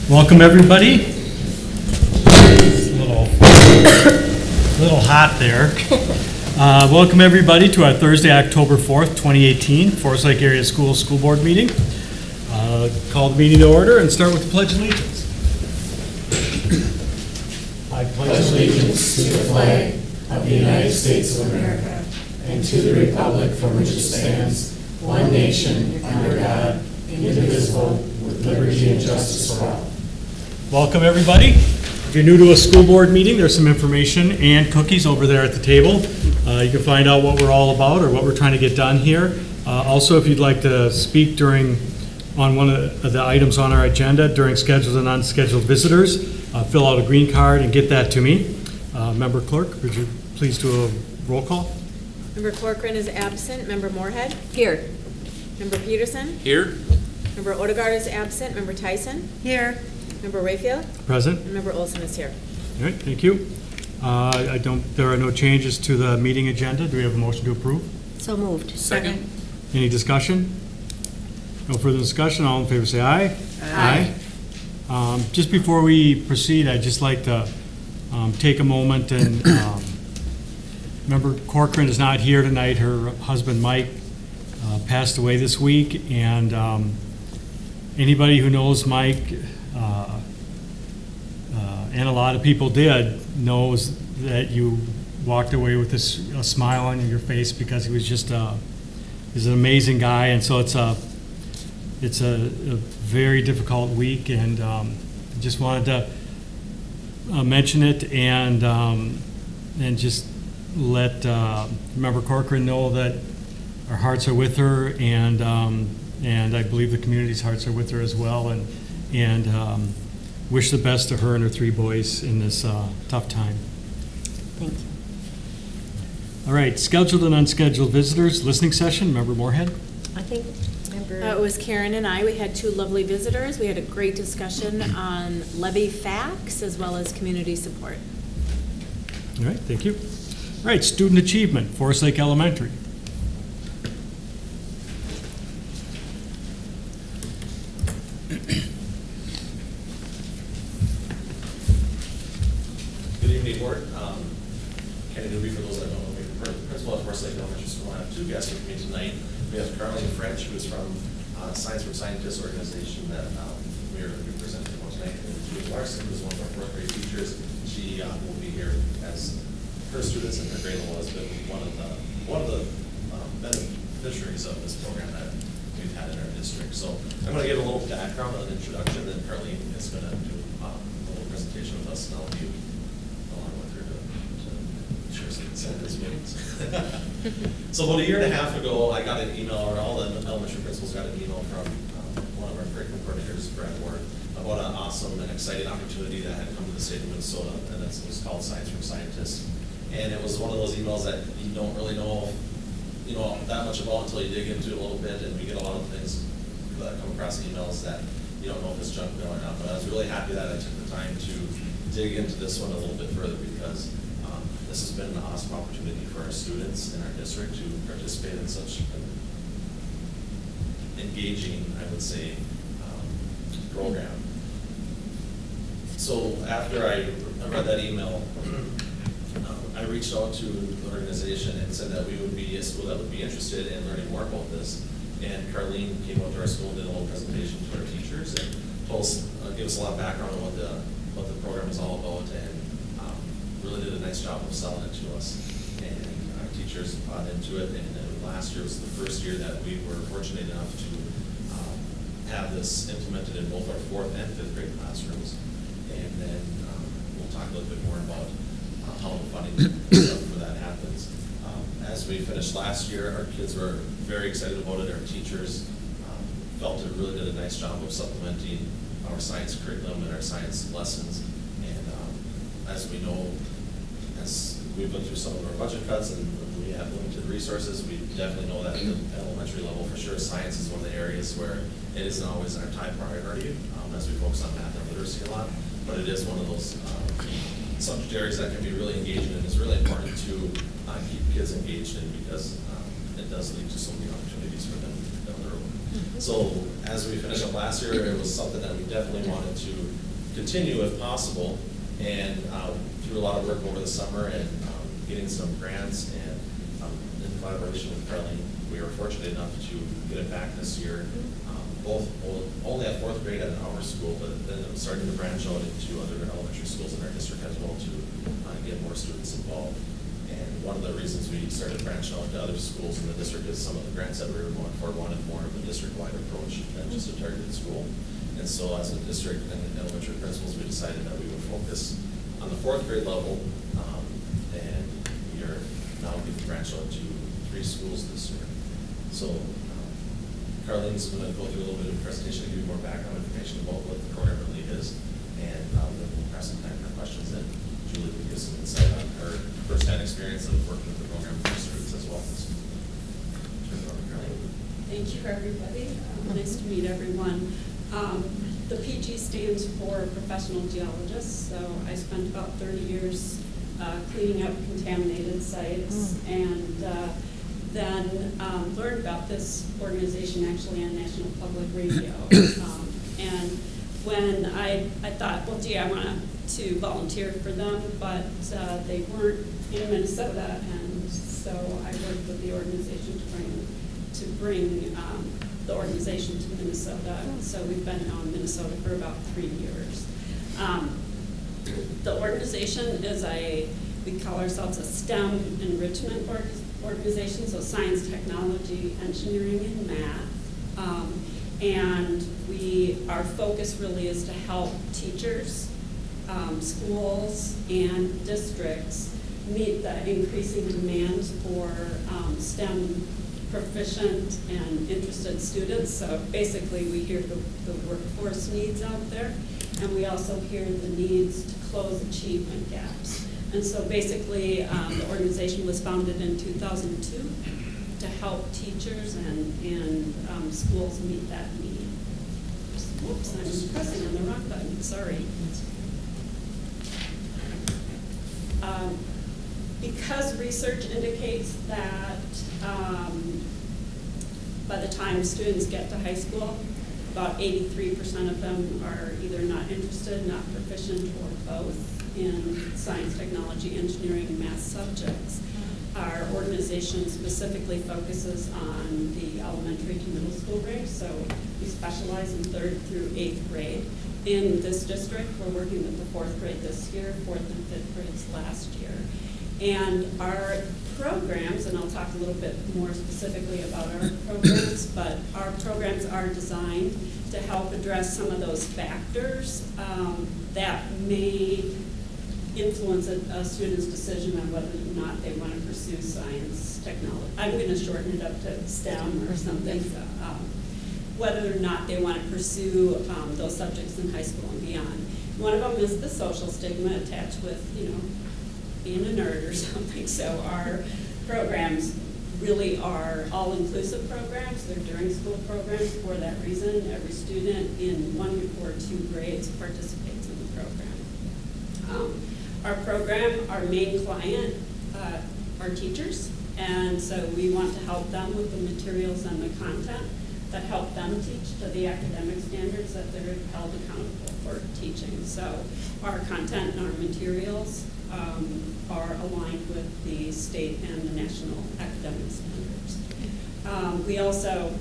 Welcome, everybody. It's a little hot there. Welcome, everybody, to our Thursday, October 4th, 2018 Forest Lake Area School Board meeting. Call the meeting to order and start with the Pledge of Allegiance. I pledge allegiance to the flag of the United States of America and to the republic for which it stands, one nation, under God, indivisible, with liberty and justice for all. Welcome, everybody. If you're new to a school board meeting, there's some information and cookies over there at the table. You can find out what we're all about or what we're trying to get done here. Also, if you'd like to speak on one of the items on our agenda during scheduled and unscheduled visitors, fill out a green card and get that to me. Member Clerk, would you please do a roll call? Member Corcoran is absent. Member Moorhead? Here. Member Peterson? Here. Member Odegaard is absent. Member Tyson? Here. Member Rayfield? Present. And Member Olson is here. All right, thank you. There are no changes to the meeting agenda. Do we have a motion to approve? So moved. Second. Any discussion? No further discussion. All in favor say aye. Aye. Just before we proceed, I'd just like to take a moment and Member Corcoran is not here tonight. Her husband Mike passed away this week, and anybody who knows Mike, and a lot of people did, knows that you walked away with a smile on your face because he was just he's an amazing guy, and so it's a very difficult week, and just wanted to mention it and just let Member Corcoran know that our hearts are with her, and I believe the community's hearts are with her as well, and wish the best to her and her three boys in this tough time. Thank you. All right, scheduled and unscheduled visitors, listening session, Member Moorhead? I think It was Karen and I. We had two lovely visitors. We had a great discussion on levy facts as well as community support. All right, thank you. All right, student achievement, Forest Lake Elementary. Good evening, Board. Kenny Newby, for those that don't know me, principal at Forest Lake Elementary School. I have two guests with me tonight. We have Caroline French, who is from Science for Scientists organization that we are going to be presenting about tonight. And Julie Larson, who is one of our fourth grade teachers. She will be here as her students in her grade level has been one of the beneficiaries of this program that we've had in our district. So I'm going to give a little background, an introduction, then Caroline is going to do a little presentation with us, and I'll be along with her to share some insight as well. So about a year and a half ago, I got an email, or all the elementary principals got an email from one of our curriculum coordinators, Brad Ward, about an awesome and exciting opportunity that had come to the state of Minnesota, and it was called Science from Scientists. And it was one of those emails that you don't really know, that much about until you dig into it a little bit, and we get a lot of things that come across emails that you don't know if it's junk mail or not. But I was really happy that I took the time to dig into this one a little bit further, because this has been an awesome opportunity for our students in our district to participate in such an engaging, I would say, program. So after I read that email, I reached out to the organization and said that we would be a school that would be interested in learning more about this. And Carlene came out to our school and did a little presentation to our teachers and told us, gave us a lot of background on what the program is all about, and really did a nice job of selling it to us. And our teachers bought into it, and last year was the first year that we were fortunate enough to have this implemented in both our 4th and 5th grade classrooms. And then we'll talk a little bit more about how the funding for that happens. As we finished last year, our kids were very excited about it. Our teachers felt it really did a nice job of supplementing our science curriculum and our science lessons. And as we know, as we've been through some of our budget cuts and we have limited resources, we definitely know that at the elementary level, for sure, science is one of the areas where it isn't always our top priority as we focus on math and literacy a lot, but it is one of those subject areas that can be really engaging, and is really important to keep kids engaged in, because it does lead to so many opportunities for them down the road. So as we finished up last year, it was something that we definitely wanted to continue if possible. And through a lot of work over the summer and getting some grants and in collaboration with Carlene, we were fortunate enough to get it back this year. Only at fourth grade at our school, but then it was starting to branch out into other elementary schools in our district as well to get more students involved. And one of the reasons we started branching out to other schools in the district is some of the grants that we were going for wanted more of a district-wide approach than just a targeted school. And so as a district and elementary principals, we decided that we would focus on the fourth grade level, and we are now getting branched out to 3 schools this year. So Carlene's going to go through a little bit of a presentation to give you more background information about what the program really is, and then we'll have some time for questions, and Julie will give some insight on her first-hand experience of working with the program for students as well. So, turn it over to Carlene. Thank you, everybody. Nice to meet everyone. The PG stands for Professional Geologist, so I spent about 30 years cleaning up contaminated sites, and then learned about this organization actually on National Public Radio. And when I thought, well, gee, I want to volunteer for them, but they weren't in Minnesota, and so I worked with the organization to bring the organization to Minnesota. So we've been in Minnesota for about 3 years. The organization is we call ourselves a STEM enrichment organization, so science, technology, engineering, and math. And our focus really is to help teachers, schools, and districts meet the increasing demands for STEM proficient and interested students. So basically we hear the workforce needs out there, and we also hear the needs to close achievement gaps. And so basically the organization was founded in 2002 to help teachers and schools meet that need. Whoops, I'm pressing on the wrong button, sorry. Because research indicates that by the time students get to high school, about 83% of them are either not interested, not proficient, or both in science, technology, engineering, and math subjects. Our organization specifically focuses on the elementary to middle school grades, so we specialize in 3rd through 8th grade. In this district, we're working with the 4th grade this year, 4th and 5th grades last year. And our programs, and I'll talk a little bit more specifically about our programs, but our programs are designed to help address some of those factors that may influence a student's decision on whether or not they want to pursue science, technology. I'm going to shorten it up to STEM or something. So, whether or not they want to pursue those subjects in high school and beyond. One of them is the social stigma attached with, being a nerd or something. So our programs really are all-inclusive programs. They're during school programs for that reason. Every student in 1 or 2 grades participates in the program. Our program, our main client are teachers, and so we want to help them with the materials and the content that help them teach to the academic standards that they're held accountable for teaching. So our content and our materials are aligned with the state and the national academic standards. We also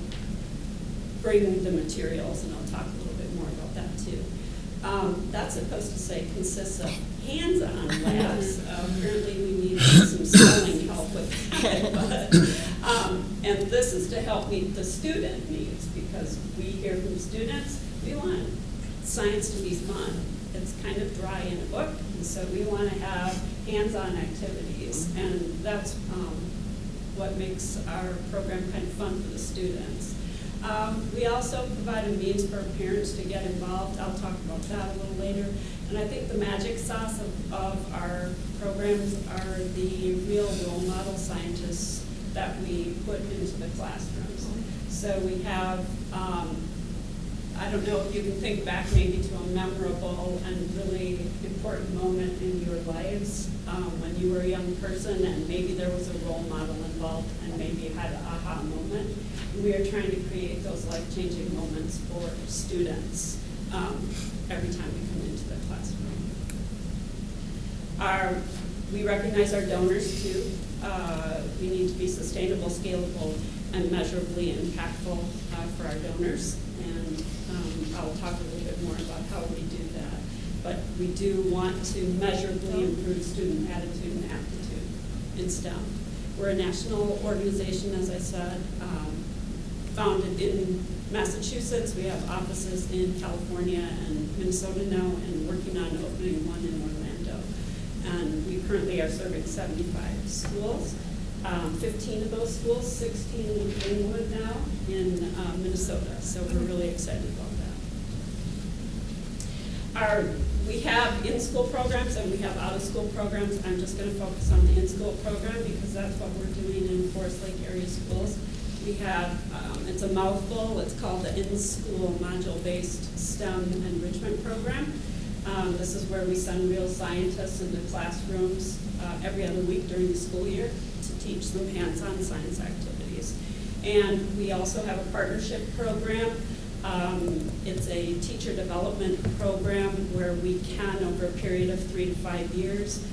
bring the materials, and I'll talk a little bit more about that too. That's supposed to say consists of hands-on labs. Apparently we need some spelling help with that. And this is to help meet the student needs, because we hear from students, we want science to be fun. It's kind of dry in a book, and so we want to have hands-on activities, and that's what makes our program kind of fun for the students. We also provide a means for parents to get involved. I'll talk about that a little later. And I think the magic sauce of our programs are the real role model scientists that we put into the classrooms. So we have, I don't know if you can think back maybe to a memorable and really important moment in your lives when you were a young person and maybe there was a role model involved and maybe you had an aha moment. We are trying to create those life-changing moments for students every time we come into the classroom. We recognize our donors too. We need to be sustainable, scalable, and measurably impactful for our donors. And I'll talk a little bit more about how we do that. But we do want to measurably improve student attitude and aptitude in STEM. We're a national organization, as I said, founded in Massachusetts. We have offices in California and Minnesota now, and working on opening one in Orlando. And we currently are serving 75 schools. 15 of those schools, 16 in Greenwood now in Minnesota. So we're really excited about that. We have in-school programs and we have out-of-school programs. I'm just going to focus on the in-school program because that's what we're doing in Forest Lake area schools. We have, it's a mouthful, it's called the In-School Module-Based STEM Enrichment Program. This is where we send real scientists into classrooms every other week during the school year to teach them hands-on science activities. And we also have a partnership program. It's a teacher development program where we can, over a period of 3 to 5 years,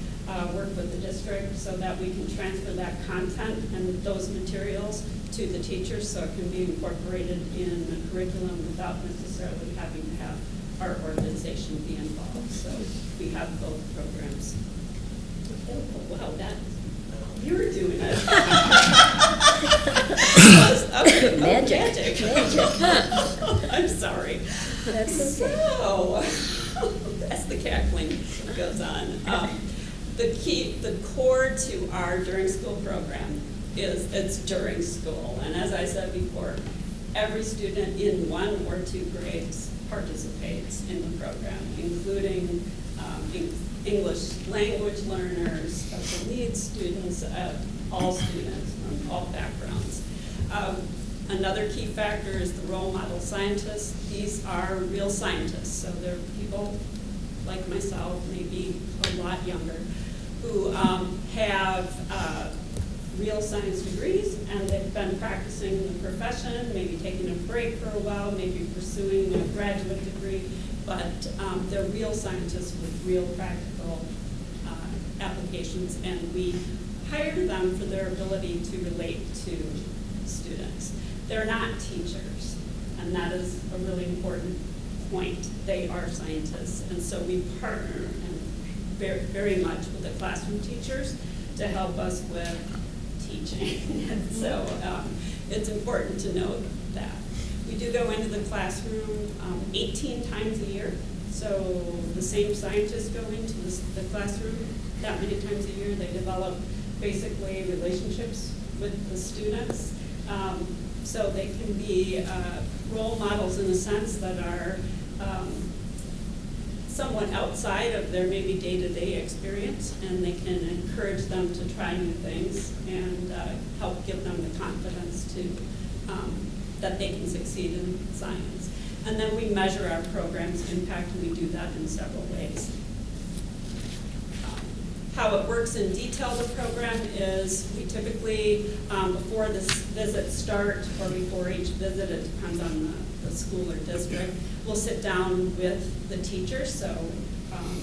work with the district so that we can transfer that content and those materials to the teachers so it can be incorporated in the curriculum without necessarily having to have our organization be involved. So we have both programs. Oh, wow, that, you were doing it. Okay, Magic. I'm sorry. That's okay. So, as the cackling goes on, the core to our during school program is it's during school. And as I said before, every student in 1 or 2 grades participates in the program, including English language learners, special needs students, all students from all backgrounds. Another key factor is the role model scientists. These are real scientists, so they're people like myself, maybe a lot younger, who have real science degrees, and they've been practicing in the profession, maybe taking a break for a while, maybe pursuing a graduate degree, but they're real scientists with real practical applications, and we hire them for their ability to relate to students. They're not teachers, and that is a really important point. They are scientists, and so we partner and very, very much with the classroom teachers to help us with teaching. And so it's important to note that. We do go into the classroom 18 times a year. So the same scientists go into the classroom that many times a year. They develop basically relationships with the students. So they can be role models in a sense that are somewhat outside of their maybe day-to-day experience, and they can encourage them to try new things and help give them the confidence to that they can succeed in science. And then we measure our program's impact, and we do that in several ways. How it works in detail, the program is we typically, before this visit starts or before each visit, it depends on the school or district, we'll sit down with the teachers. So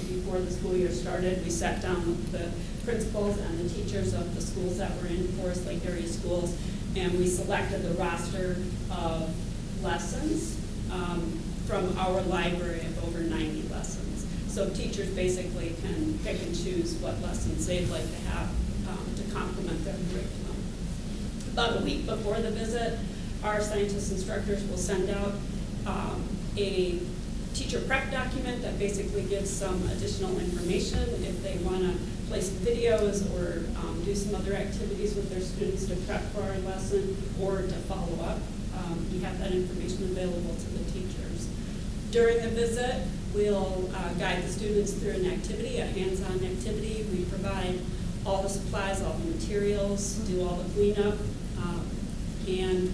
before the school year started, we sat down with the principals and the teachers of the schools that were in Forest Lake area schools, and we selected the roster of lessons from our library of over 90 lessons. So teachers basically can pick and choose what lessons they'd like to have to complement their curriculum. About a week before the visit, our scientist instructors will send out a teacher prep document that basically gives some additional information if they want to play some videos or do some other activities with their students to prep for our lesson or to follow up. We have that information available to the teachers. During the visit, we'll guide the students through an activity, a hands-on activity. We provide all the supplies, all the materials, do all the cleanup, and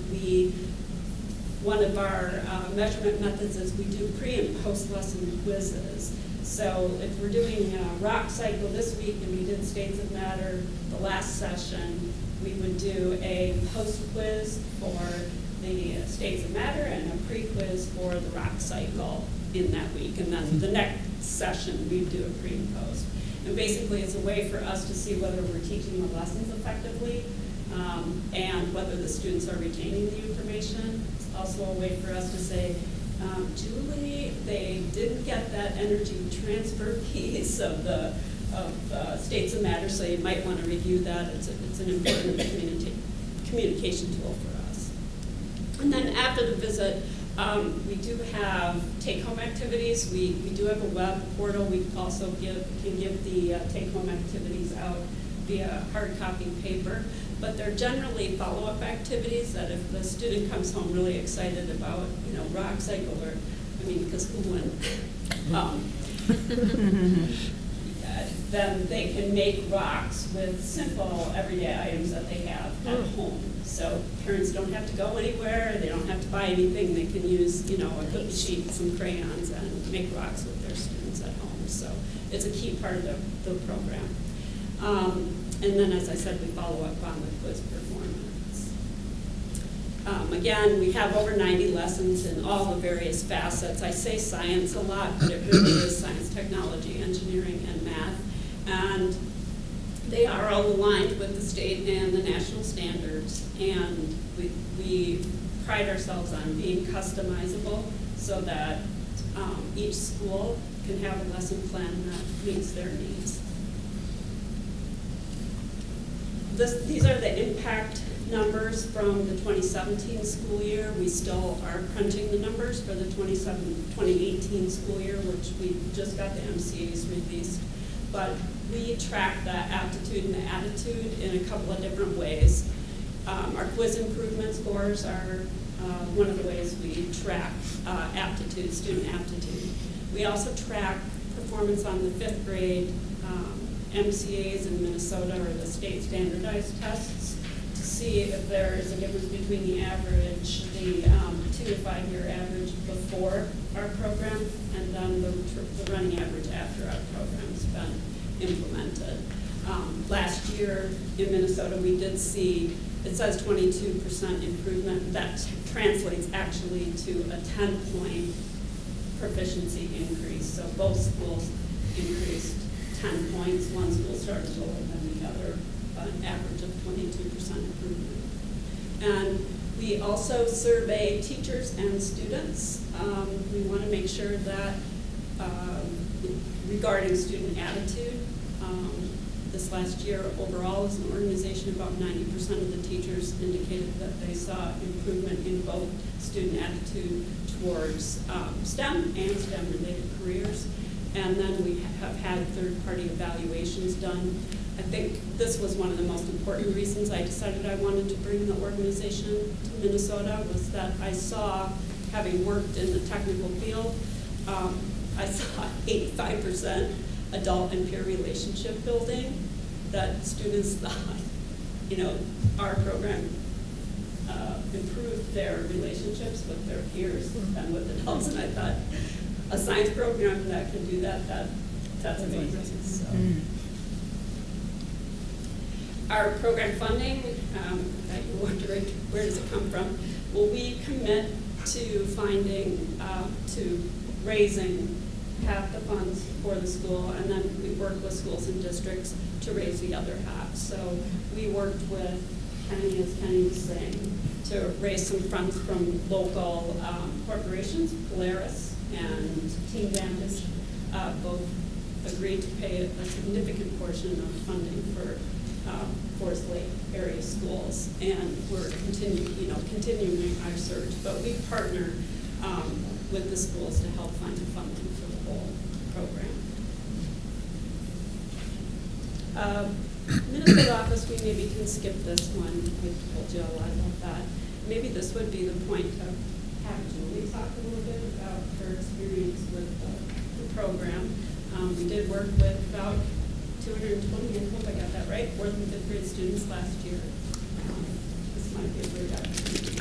one of our measurement methods is we do pre- and post-lesson quizzes. So if we're doing a rock cycle this week and we did States of Matter the last session, we would do a post-quiz for the States of Matter and a pre-quiz for the rock cycle in that week. And then the next session, we do a pre and post. And basically, it's a way for us to see whether we're teaching the lessons effectively and whether the students are retaining the information. It's also a way for us to say, Julie, they didn't get that energy transfer piece of the States of Matter, so you might want to review that. It's an important communication tool for us. And then after the visit, we do have take-home activities. We do have a web portal. We also can give the take-home activities out via hard copy paper. But they're generally follow-up activities that if the student comes home really excited about, rock cycle or, because who wouldn't? Then they can make rocks with simple everyday items that they have at home. So parents don't have to go anywhere, they don't have to buy anything, they can use, a cookie sheet, some crayons, and make rocks with their students at home. So it's a key part of the program. And then, as I said, we follow up on the quiz performance. Again, we have over 90 lessons in all the various facets. I say science a lot, but it really is science, technology, engineering, and math. And they are all aligned with the state and the national standards. And we pride ourselves on being customizable so that each school can have a lesson plan that meets their needs. These are the impact numbers from the 2017 school year. We still are crunching the numbers for the 2018 school year, which we just got the MCAs released. But we track the aptitude and the attitude in a couple of different ways. Our quiz improvement scores are one of the ways we track aptitude, student aptitude. We also track performance on the 5th grade MCAs in Minnesota, or the state standardized tests, to see if there is a difference between the average, the 2 to 5 year average before our program, and then the running average after our program's been implemented. Last year in Minnesota, we did see, it says 22% improvement. That translates actually to a 10-point proficiency increase. So both schools increased 10 points. One school started lower than the other, an average of 22% improvement. And we also survey teachers and students. We want to make sure that regarding student attitude, this last year overall as an organization, about 90% of the teachers indicated that they saw improvement in both student attitude towards STEM and STEM-related careers. And then we have had third-party evaluations done. I think this was one of the most important reasons I decided I wanted to bring the organization to Minnesota, was that I saw, having worked in the technical field, I saw 85% adult and peer relationship building, that students thought, our program improved their relationships with their peers and with adults. And I thought, a science program that can do that's amazing. So. Our program funding, you're wondering, where does it come from? Well, we commit to to raising half the funds for the school, and then we work with schools and districts to raise the other half. So we worked with Kenny, as Kenny was saying, to raise some funds from local corporations. Polaris and Team Vantage both agreed to pay a significant portion of funding for Forest Lake area schools, and we're continuing our search. But we partner with the schools to help find the funding for the whole program. Minnesota office, we maybe can skip this one. I told you a lot about that. Maybe this would be the point to have Julie talk a little bit about her experience with the program. We did work with about 220, I hope I got that right, 4th and 5th grade students last year. This might be a great opportunity.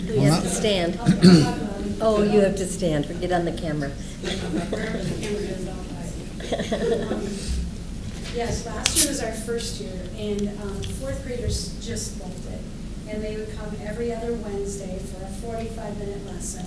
You have to stand. Oh, you have to stand. Get on the camera. Wherever the camera is, I'll hide. Yes, last year was our first year, and fourth graders just loved it. And they would come every other Wednesday for a 45-minute lesson.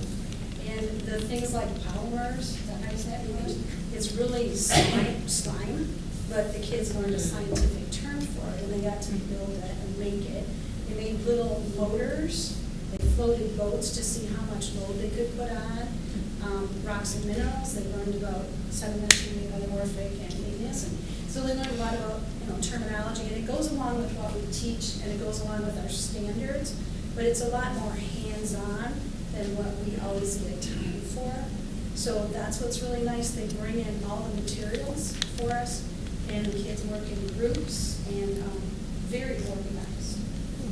And the things like polymers, is that how you say it in English? It's really slime, but the kids learned a scientific term for it, and they got to build it and make it. They made little motors. They floated boats to see how much load they could put on. Rocks and minerals, they learned about sedimentary, metamorphic, and igneous. And so they learned a lot about terminology, and it goes along with what we teach, and it goes along with our standards, but it's a lot more hands-on than what we always get time for. So that's what's really nice. They bring in all the materials for us, and the kids work in groups, and very organized.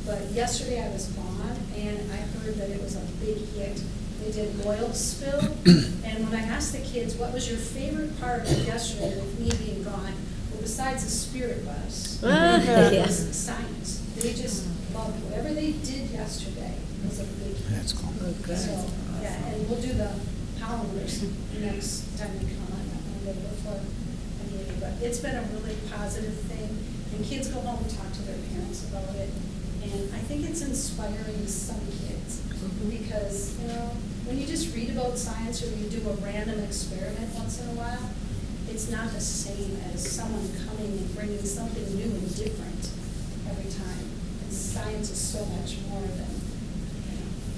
But yesterday I was gone, and I heard that it was a big hit. They did oil spill, and when I asked the kids, what was your favorite part of yesterday with me being gone, well, besides the spirit bus, it was science. They just loved whatever they did yesterday. It was a big hit. That's cool. Okay. So, yeah, and we'll do the polymers next time we come on, Monday before the meeting. But it's been a really positive thing, and kids go home and talk to their parents about it. And I think it's inspiring some kids because, when you just read about science or you do a random experiment once in a while, it's not the same as someone coming and bringing something new and different every time. And science is so much more than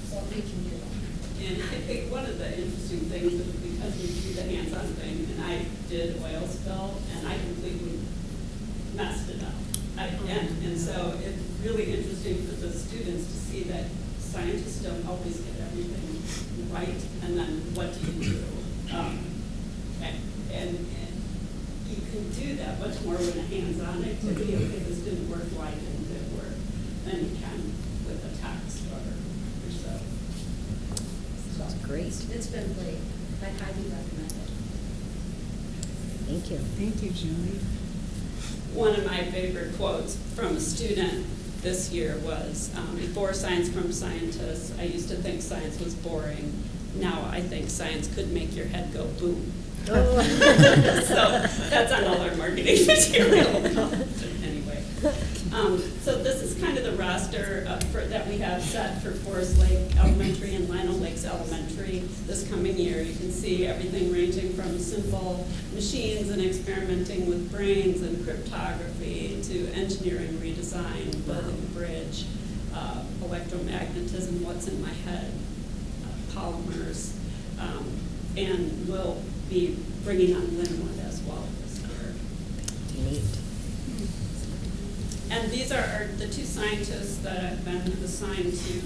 what we can do. And I think one of the interesting things is because we do the hands-on thing, and I did oil spill, and I completely messed it up. And so it's really interesting for the students to see that scientists don't always get everything right, and then what do you do? And you can do that much more with a hands-on activity. Okay, this didn't work, why didn't it work? Than you can with a text or so. That's great. It's been great. I highly recommend it. Thank you. Thank you, Julie. One of my favorite quotes from a student this year was, before Science from Scientists, I used to think science was boring. Now I think science could make your head go boom. Oh. So that's on all our marketing material. Anyway, so this is kind of the roster that we have set for Forest Lake Elementary and Lino Lakes Elementary this coming year. You can see everything ranging from simple machines and experimenting with brains and cryptography to engineering redesign, building a bridge, electromagnetism, what's in my head, polymers, and we'll be bringing on Linwood as well this year. Neat. And these are the two scientists that have been assigned to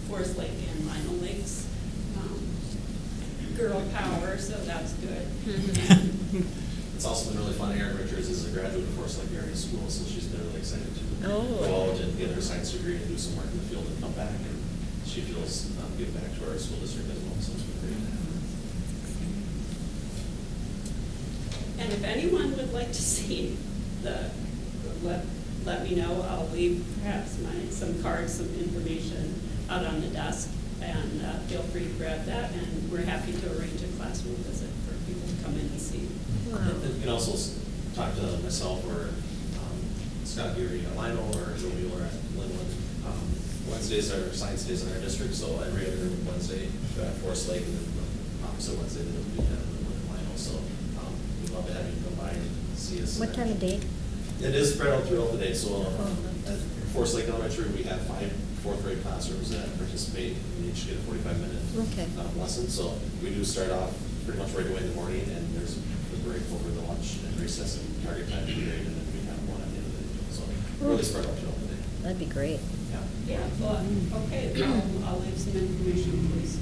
Forest Lake and Lino Lakes. Girl power, so that's good. And It's also been really fun. Erin Richards is a graduate of Forest Lake Area School, so she's been really excited to go out and get her science degree and do some work in the field and come back. And she feels give back to our school district as well, so it's been great. And if anyone would like to see let me know. I'll leave perhaps some cards, some information out on the desk, and feel free to grab that. And we're happy to arrange a classroom visit for people to come in and see. Wow. And you can also talk to myself or Scott Geary at Lino or Joe Mueller at Linwood. Wednesdays are science days in our district, so every other Wednesday at Forest Lake, and then the opposite Wednesday the weekend at Linwood and Lino. So we'd love to have you come by and see us. What time of day? It is spread out throughout the day. So at Forest Lake Elementary, we have 5 fourth grade classrooms that participate. We each get a 45-minute lesson. So we do start off pretty much right away in the morning, and there's the break over the lunch and recess and target time to grade, and then we have one at the end of the day. So really spread out throughout the day. That'd be great. Yeah, well, okay, I'll leave some information. Please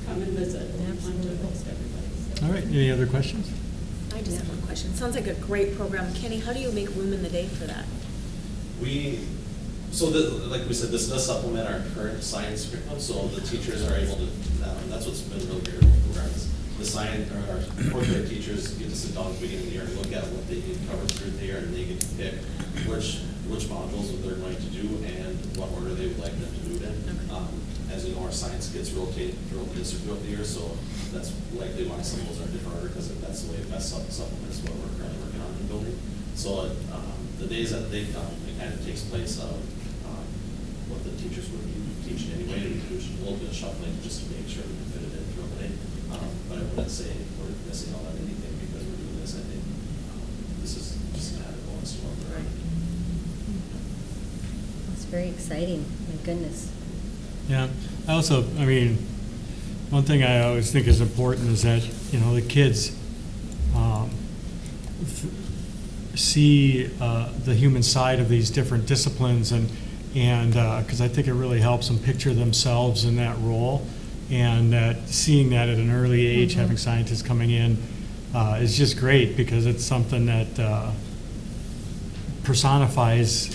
come and visit. We're fun to host everybody. So. All right, any other questions? I just have one question. Sounds like a great program. Kenny, how do you make room in the day for that? Like we said, this does supplement our current science curriculum, so the teachers are able to, that's what's been really great about the program is the science, or our fourth grade teachers get to sit down at the beginning of the year and look at what they need covered through the year, and they get to pick which modules they're going to do and what order they would like them to do it in. Okay. As you know, our science gets rotated throughout the district throughout the year, so that's likely why some of those are in different order, because that's the way it best supplements what we're currently working on in the building. So the days that they come, it kind of takes place of what the teachers would be teaching anyway. We do a little bit of shuffling just to make sure we can fit it in throughout the day. But I wouldn't say we're missing out on anything because we're doing this. I think this is just an added bonus to what we're doing. It's very exciting, my goodness. Yeah, I also, I mean, one thing I always think is important is that, you know, the kids see the human side of these different disciplines, and because I think it really helps them picture themselves in that role, and that seeing that at an early age, having scientists coming in is just great, because it's something that personifies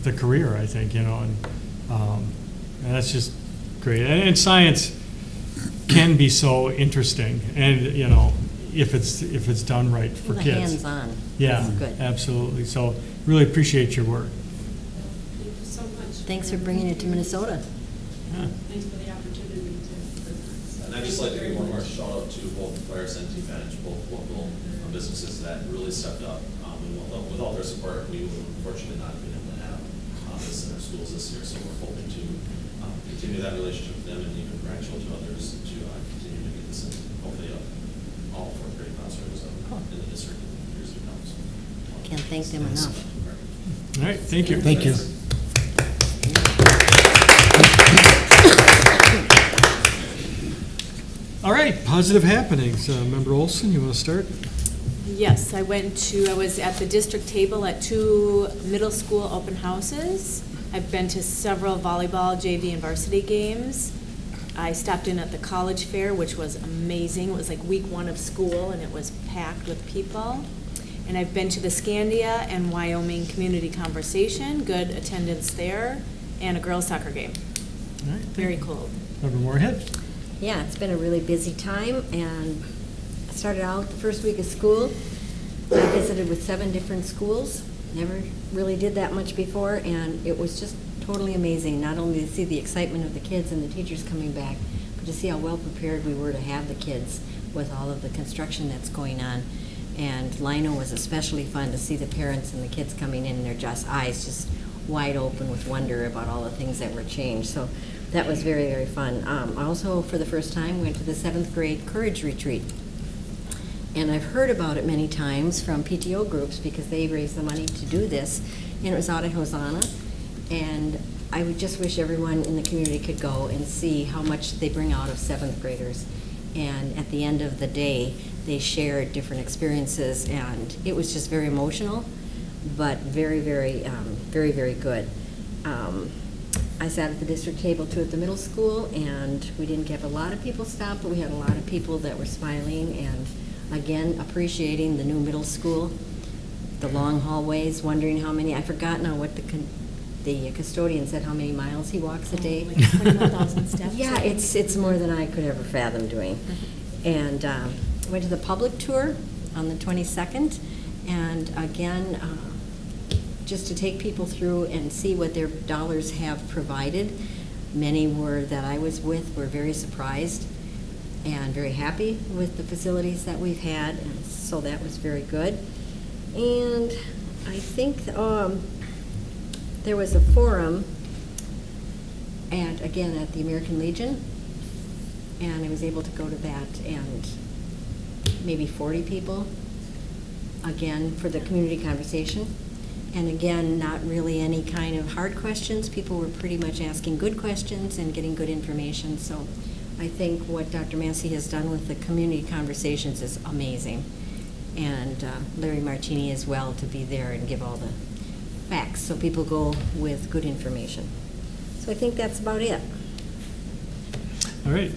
the career, I think, you know, and that's just great. And science can be so interesting, and you know, if it's done right for The kids. hands-on. Yeah, That's good. absolutely. So really appreciate your work. Thank you so much. Thanks for bringing it to Minnesota. Yeah. Thanks for the opportunity to present. And I'd just like to give one more shout out to both Polaris and Team Vantage, both local businesses that really stepped up. And without their support, we would unfortunately not have been able to have this in our schools this year. So we're hoping to continue that relationship with them and even branch out to others to continue to get this in, hopefully all fourth grade classrooms in the district in the years to come. So, Can't thank them enough. All right, thank you. Thank you. All right, positive happenings. Member Olson, you want to start? Yes, I was at the district table at 2 middle school open houses. I've been to several volleyball, JV, and varsity games. I stopped in at the college fair, which was amazing. It was like week 1 of school, and it was packed with people. And I've been to the Scandia and Wyoming Community Conversation, good attendance there, and a girls' soccer game. All right, Very cold. Member Moorhead? Yeah, it's been a really busy time, and I started out the first week of school. I visited with 7 different schools. Never really did that much before, and it was just totally amazing, not only to see the excitement of the kids and the teachers coming back, but to see how well prepared we were to have the kids with all of the construction that's going on. And Lino was especially fun to see the parents and the kids coming in, and their eyes just wide open with wonder about all the things that were changed. So that was very, very fun. I also, for the first time, went to the 7th grade Courage Retreat. And I've heard about it many times from PTO groups because they raise the money to do this. And it was out at Hosanna. And I would just wish everyone in the community could go and see how much they bring out of 7th graders. And at the end of the day, they shared different experiences, and it was just very emotional, but very, very, very good. I sat at the district table too at the middle school, and we didn't have a lot of people stop, but we had a lot of people that were smiling and, again, appreciating the new middle school, the long hallways, wondering how many, I forgot now what the custodian said how many miles he walks a day. Like 21,000 steps. Yeah, it's more than I could ever fathom doing. And went to the public tour on the 22nd, and again, just to take people through and see what their dollars have provided. Many that I was with were very surprised and very happy with the facilities that we've had, and so that was very good. And I think there was a forum again at the American Legion, and I was able to go to that, and maybe 40 people, again, for the community conversation. And again, not really any kind of hard questions. People were pretty much asking good questions and getting good information. So I think what Dr. Massey has done with the community conversations is amazing. And Larry Martini as well, to be there and give all the facts so people go with good information. So I think that's about it. All right.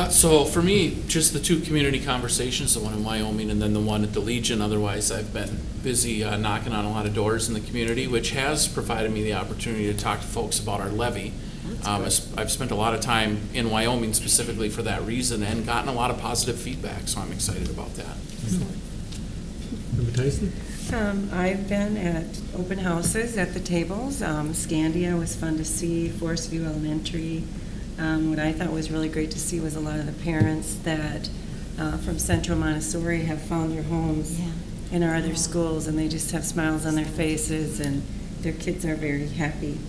So for me, just the 2 community conversations, the one in Wyoming and then the one at the Legion. Otherwise, I've been busy knocking on a lot of doors in the community, which has provided me the opportunity to talk to folks about our levy. I've spent a lot of time in Wyoming specifically for that reason and gotten a lot of positive feedback, so I'm excited about that. Member Tyson? I've been at open houses at the tables. Scandia was fun to see, Forest View Elementary. What I thought was really great to see was a lot of the parents that from Central Montessori have found their homes in our other schools, and they just have smiles on their faces, and their kids are very happy.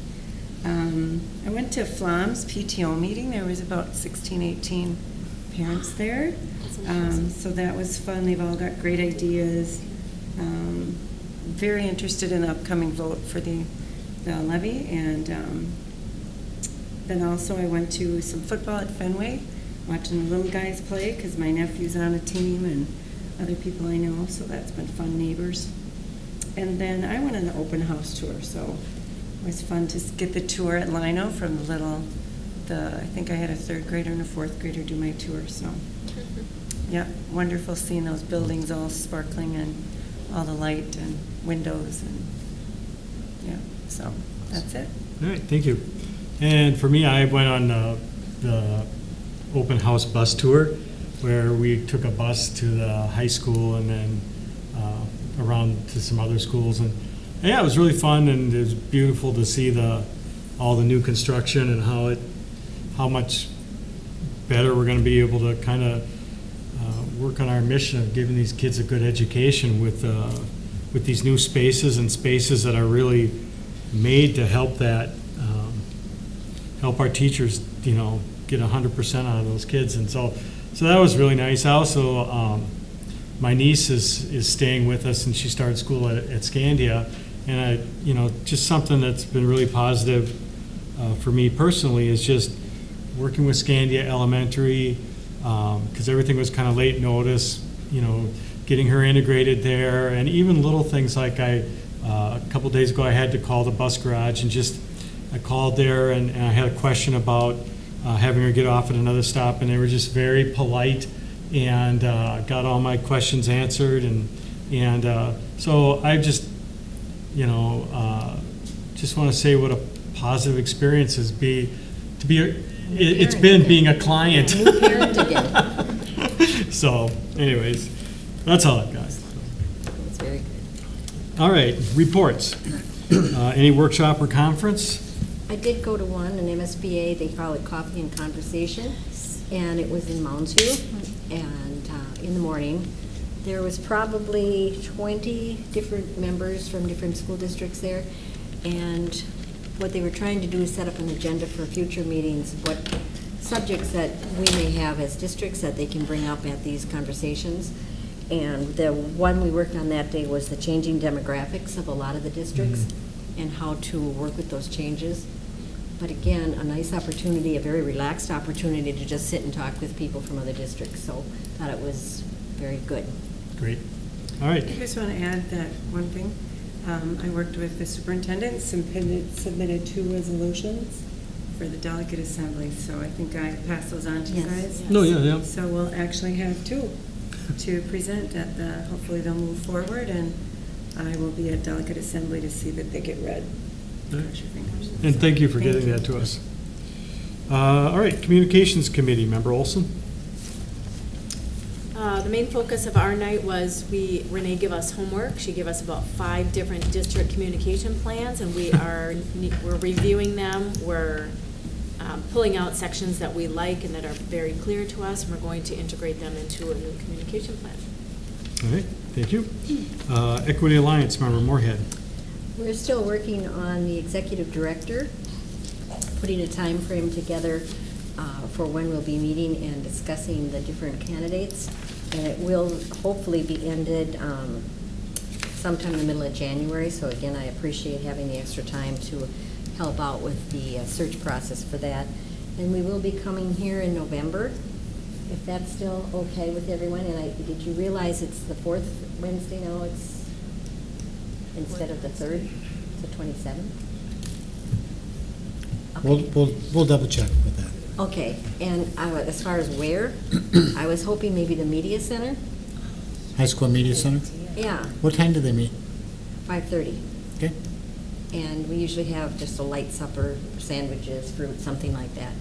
I went to Flom's PTO meeting. There was about 16, 18 parents there. So that was fun. They've all got great ideas. Very interested in the upcoming vote for the levy. And then also I went to some football at Fenway, watching the little guys play because my nephew's on a team and other people I know, so that's been fun, neighbors. And then I went on an open house tour, so it was fun to get the tour at Lino from I think I had a 3rd grader and a 4th grader do my tour, so. Yeah, wonderful seeing those buildings all sparkling and all the light and windows and, yeah, so that's it. All right, thank you. And for me, I went on the open house bus tour where we took a bus to the high school and then around to some other schools. And yeah, it was really fun, and it was beautiful to see all the new construction and how much better we're going to be able to kind of work on our mission of giving these kids a good education with these new spaces and spaces that are really made to help help our teachers, get 100% out of those kids. And so that was really nice. I also, my niece is staying with us, and she started school at Scandia, and just something that's been really positive for me personally is just working with Scandia Elementary, because everything was kind of late notice, getting her integrated there, and even little things like a couple days ago I had to call the bus garage, and I called there and I had a question about having her get off at another stop, and they were just very polite and got all my questions answered, and so I just want to say what a positive experience it's been being a client. New parent again. So, anyways, that's all I've got. That's very good. All right, reports. Any workshop or conference? I did go to one, an MSBA, they call it Coffee and Conversation, and it was in Moundsview, and in the morning. There was probably 20 different members from different school districts there, and what they were trying to do is set up an agenda for future meetings, what subjects that we may have as districts that they can bring up at these conversations. And the one we worked on that day was the changing demographics of a lot of the districts and how to work with those changes. But again, a nice opportunity, a very relaxed opportunity to just sit and talk with people from other districts. So thought it was very good. Great. All right. I just want to add that one thing. I worked with the superintendent, submitted 2 resolutions for the delegate assembly, so I think I passed those on to you guys. No, yeah. So we'll actually have 2 to present at hopefully they'll move forward, and I will be at delegate assembly to see that they get read. Cross your fingers. And thank you for getting that to us. All right, Communications Committee, Member Olson. The main focus of our night was Renee gave us homework. She gave us about 5 different district communication plans, and we're reviewing them. We're pulling out sections that we like and that are very clear to us, and we're going to integrate them into a new communication plan. All right, thank you. Equity Alliance, Member Moorhead. We're still working on the executive director, putting a time frame together for when we'll be meeting and discussing the different candidates. And it will hopefully be ended sometime in the middle of January. So again, I appreciate having the extra time to help out with the search process for that. And we will be coming here in November, if that's still okay with everyone. And did you realize it's the 4th Wednesday now? It's instead of the 3rd, it's the 27th? Okay. We'll double check with that. Okay, and as far as where, I was hoping maybe the media center. High School Media Center? Yeah, What time do they meet? 5:30. Okay. And we usually have just a light supper, sandwiches, fruit, something like that.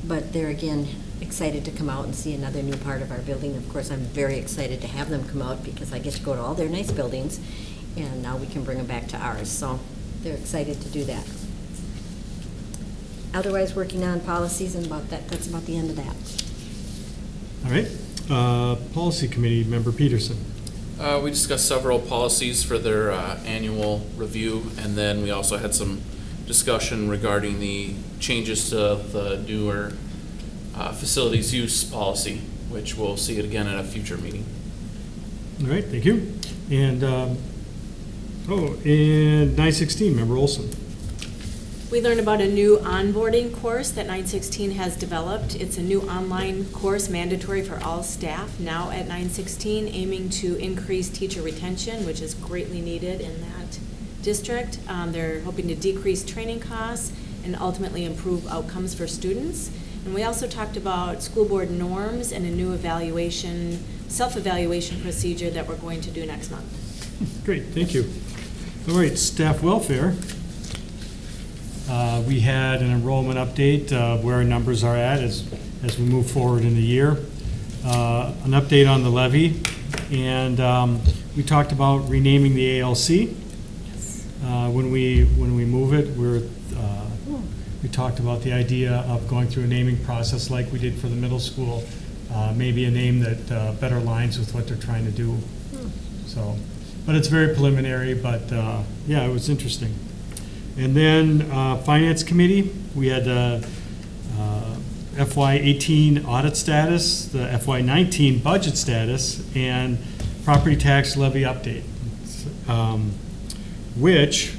But they're again excited to come out and see another new part of our building. Of course, I'm very excited to have them come out because I get to go to all their nice buildings and now we can bring them back to ours. So they're excited to do that. Otherwise, working on policies, and that's about the end of that. All right. Policy Committee, Member Peterson. We discussed several policies for their annual review, and then we also had some discussion regarding the changes to the newer facilities use policy, which we'll see it again at a future meeting. All right, thank you. And, and 916, Member Olson. We learned about a new onboarding course that 916 has developed. It's a new online course mandatory for all staff now at 916, aiming to increase teacher retention, which is greatly needed in that district. They're hoping to decrease training costs and ultimately improve outcomes for students. And we also talked about school board norms and a new evaluation, self-evaluation procedure that we're going to do next month. Great, thank you. All right, staff welfare. We had an enrollment update where our numbers are at as we move forward in the year. An update on the levy, and we talked about renaming the ALC. When we move it, we talked about the idea of going through a naming process like we did for the middle school, maybe a name that better aligns with what they're trying to do. So, but it's very preliminary, but yeah, it was interesting. And then Finance Committee, we had FY18 audit status, the FY19 budget status, and property tax levy update, which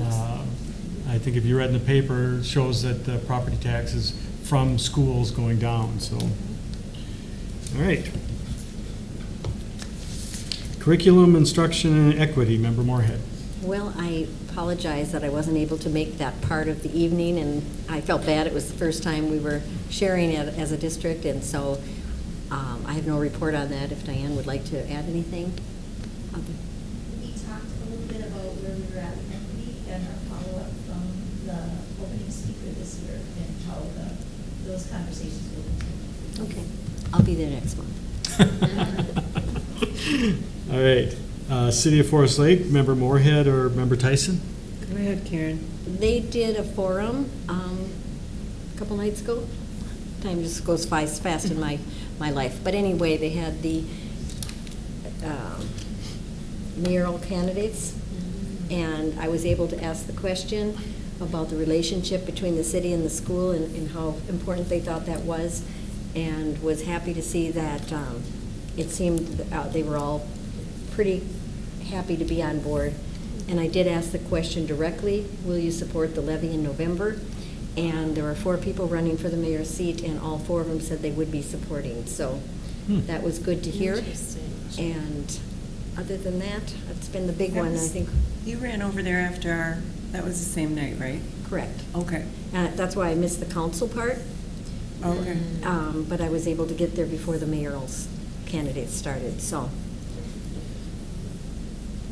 I think if you read in the paper, shows that the property taxes from schools going down. So, all right. Curriculum, instruction, and equity, Member Moorhead. Well, I apologize that I wasn't able to make that part of the evening, and I felt bad. It was the first time we were sharing it as a district, and so I have no report on that. If Diane would like to add anything. We talked a little bit about where we were at with equity and our follow-up from the opening speaker this year and how those conversations will continue. Okay, I'll be there next month. All right. City of Forest Lake, Member Moorhead or Member Tyson? Go ahead, Karen. They did a forum a couple nights ago. Time just goes fast in my life. But anyway, they had the mayoral candidates, and I was able to ask the question about the relationship between the city and the school and how important they thought that was, and was happy to see that it seemed they were all pretty happy to be on board. And I did ask the question directly, will you support the levy in November? And there were 4 people running for the mayor's seat, and all 4 of them said they would be supporting. So that was good to hear. And other than that, it's been the big one, I think. You ran over there after that was the same night, right? Correct. Okay. That's why I missed the council part. Okay. But I was able to get there before the mayoral candidates started, so.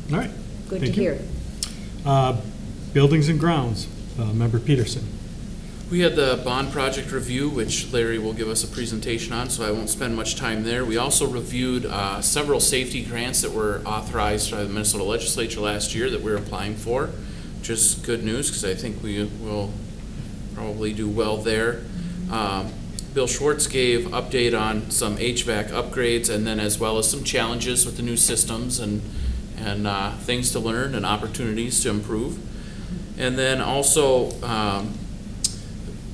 All right. Good Thank to you. hear. Buildings and grounds, Member Peterson. We had the bond project review, which Larry will give us a presentation on, so I won't spend much time there. We also reviewed several safety grants that were authorized by the Minnesota legislature last year that we're applying for, which is good news because I think we will probably do well there. Bill Schwartz gave update on some HVAC upgrades and then as well as some challenges with the new systems and things to learn and opportunities to improve. And then also,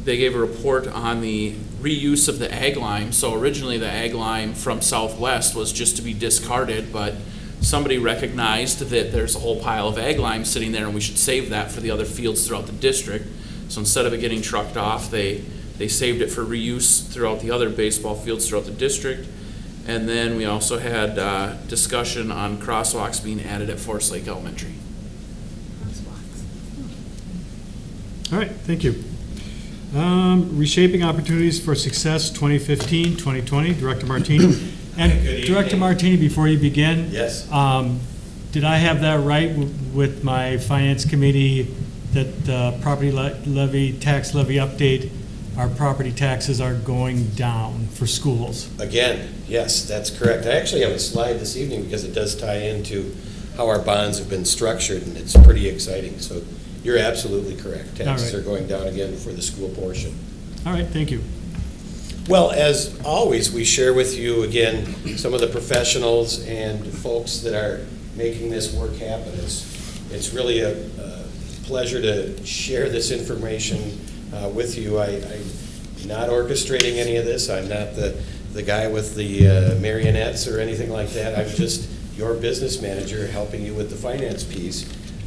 they gave a report on the reuse of the ag lime. So originally the ag lime from Southwest was just to be discarded, but somebody recognized that there's a whole pile of ag lime sitting there and we should save that for the other fields throughout the district. So instead of it getting trucked off, they saved it for reuse throughout the other baseball fields throughout the district. And then we also had discussion on crosswalks being added at Forest Lake Elementary. All right, thank you. Reshaping Opportunities for Success 2015-2020, Director Martini. And Good Director evening. Martini, before you begin. Yes. Did I have that right with my Finance Committee that the property levy, tax levy update, our property taxes are going down for schools? Again, yes, that's correct. I actually have a slide this evening because it does tie into how our bonds have been structured, and it's pretty exciting. So you're absolutely correct. Taxes All are right. going down again for the school portion. All right, thank you. Well, as always, we share with you, again, some of the professionals and folks that are making this work happen. It's really a pleasure to share this information with you. I'm not orchestrating any of this. I'm not the guy with the marionettes or anything like that. I'm just your business manager helping you with the finance piece.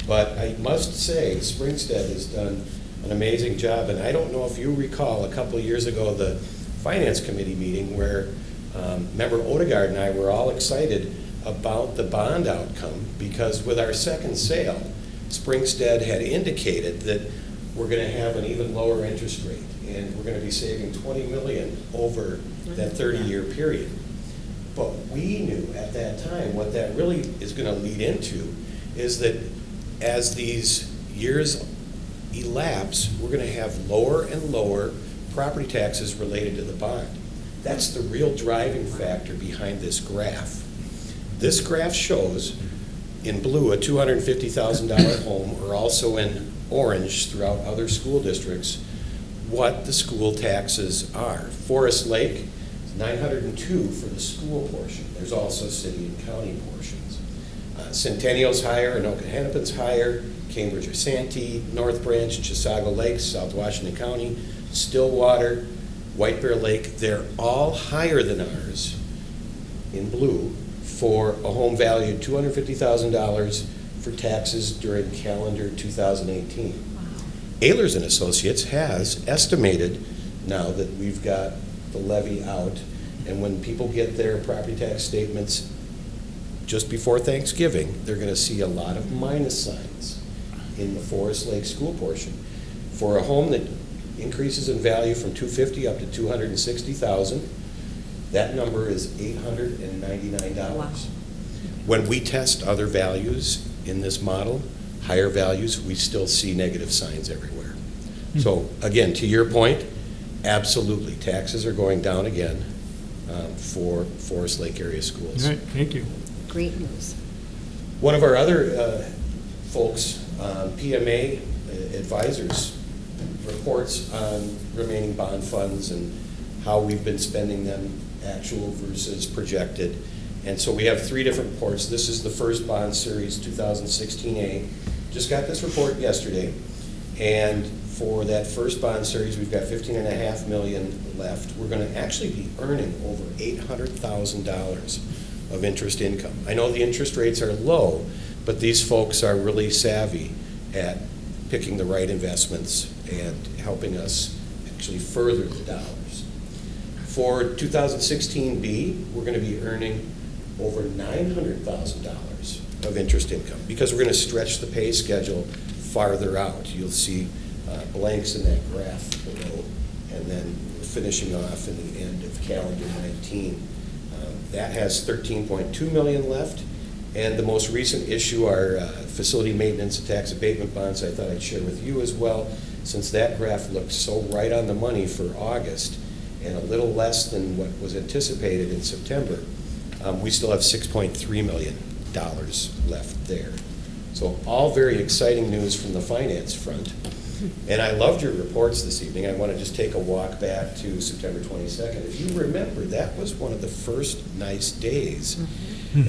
But I must say, Springstead has done an amazing job, and I don't know if you recall a couple of years ago the Finance Committee meeting where Member Odegaard and I were all excited about the bond outcome, because with our second sale, Springstead had indicated that we're going to have an even lower interest rate, and we're going to be saving $20 million over that 30-year period. But we knew at that time what that really is going to lead into is that as these years elapse, we're going to have lower and lower property taxes related to the bond. That's the real driving factor behind this graph. This graph shows in blue a $250,000 home, or also in orange throughout other school districts, what the school taxes are. Forest Lake is $902 for the school portion. There's also city and county portions. Centennial's higher, Anoka Hennepin's higher, Cambridge or Santee, North Branch, Chisago Lakes, South Washington County, Stillwater, White Bear Lake, they're all higher than ours in blue for a home valued $250,000 for taxes during calendar 2018. Ehlers and Associates has estimated now that we've got the levy out, and when people get their property tax statements just before Thanksgiving, they're going to see a lot of minus signs in the Forest Lake school portion. For a home that increases in value from $250,000 up to $260,000, that number is $899. Wow. When we test other values in this model, higher values, we still see negative signs everywhere. So again, to your point, absolutely, taxes are going down again for Forest Lake area schools. All right, thank you. Great news. One of our other folks, PMA Advisors, reports on remaining bond funds and how we've been spending them, actual versus projected. And so we have 3 different reports. This is the first bond series, 2016A. Just got this report yesterday. And for that first bond series, we've got $15.5 million left. We're going to actually be earning over $800,000 of interest income. I know the interest rates are low, but these folks are really savvy at picking the right investments and helping us actually further the dollars. For 2016B, we're going to be earning over $900,000 of interest income because we're going to stretch the pay schedule farther out. You'll see blanks in that graph below, and then finishing off in the end of calendar 19. That has $13.2 million left. And the most recent issue, our facility maintenance and tax abatement bonds, I thought I'd share with you as well, since that graph looked so right on the money for August and a little less than what was anticipated in September. We still have $6.3 million left there. So all very exciting news from the finance front. And I loved your reports this evening. I want to just take a walk back to September 22nd. If you remember, that was one of the first nice days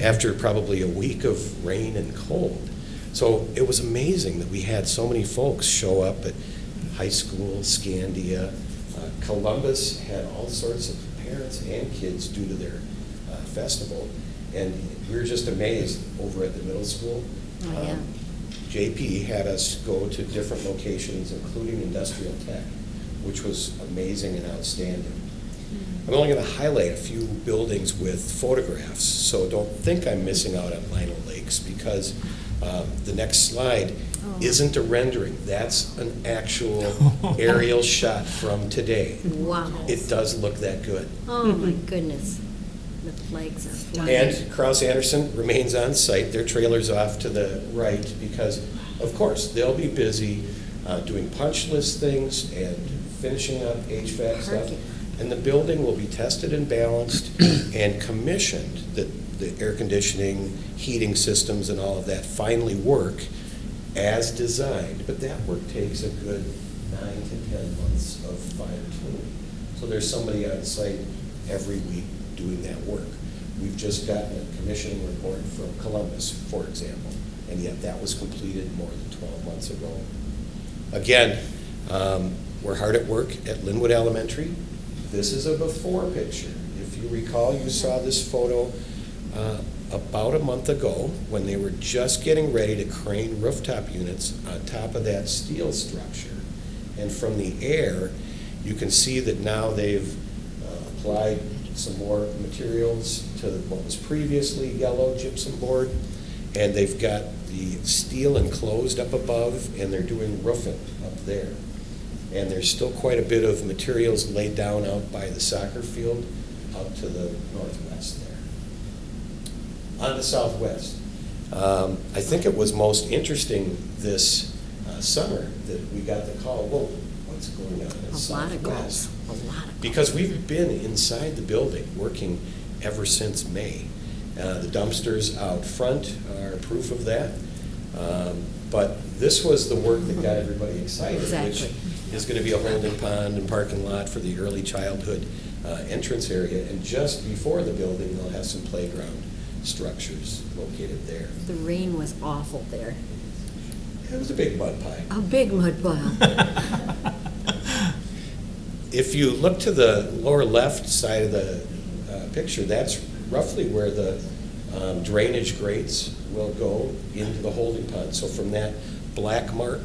after probably a week of rain and cold. So it was amazing that we had so many folks show up at high school, Scandia. Columbus had all sorts of parents and kids due to their festival. And we were just amazed over at the middle school. Oh, yeah. JP had us go to different locations, including Industrial Tech, which was amazing and outstanding. I'm only going to highlight a few buildings with photographs, so don't think I'm missing out on Lino Lakes, because the next slide isn't a rendering. That's an actual aerial shot from today. Wow. It does look that good. Oh, my goodness. The flags are flying. And Krause Anderson remains on site. Their trailer's off to the right because, of course, they'll be busy doing punch list things and finishing up HVAC stuff. Parking. And the building will be tested and balanced and commissioned that the air conditioning, heating systems and all of that finally work as designed, but that work takes a good 9 to 10 months of fine-tuning. So there's somebody on site every week doing that work. We've just gotten a commissioning report from Columbus, for example, and yet that was completed more than 12 months ago. Again, we're hard at work at Linwood Elementary. This is a before picture. If you recall, you saw this photo about a month ago when they were just getting ready to crane rooftop units on top of that steel structure. And from the air, you can see that now they've applied some more materials to what was previously yellow gypsum board, and they've got the steel enclosed up above, and they're doing roofing up there. And there's still quite a bit of materials laid down out by the soccer field out to the northwest there. On the southwest. I think it was most interesting this summer that we got the call, whoa, what's going on in the southwest? A lot of calls. Because we've been inside the building working ever since May. The dumpsters out front are proof of that. But this was the work that got everybody excited, Exactly. which is going to be a holding pond and parking lot for the early childhood entrance area. And just before the building, they'll have some playground structures located there. The rain was awful there. It was a big mud pie. A big mud pile. If you look to the lower left side of the picture, that's roughly where the drainage grates will go into the holding pond. So from that black mark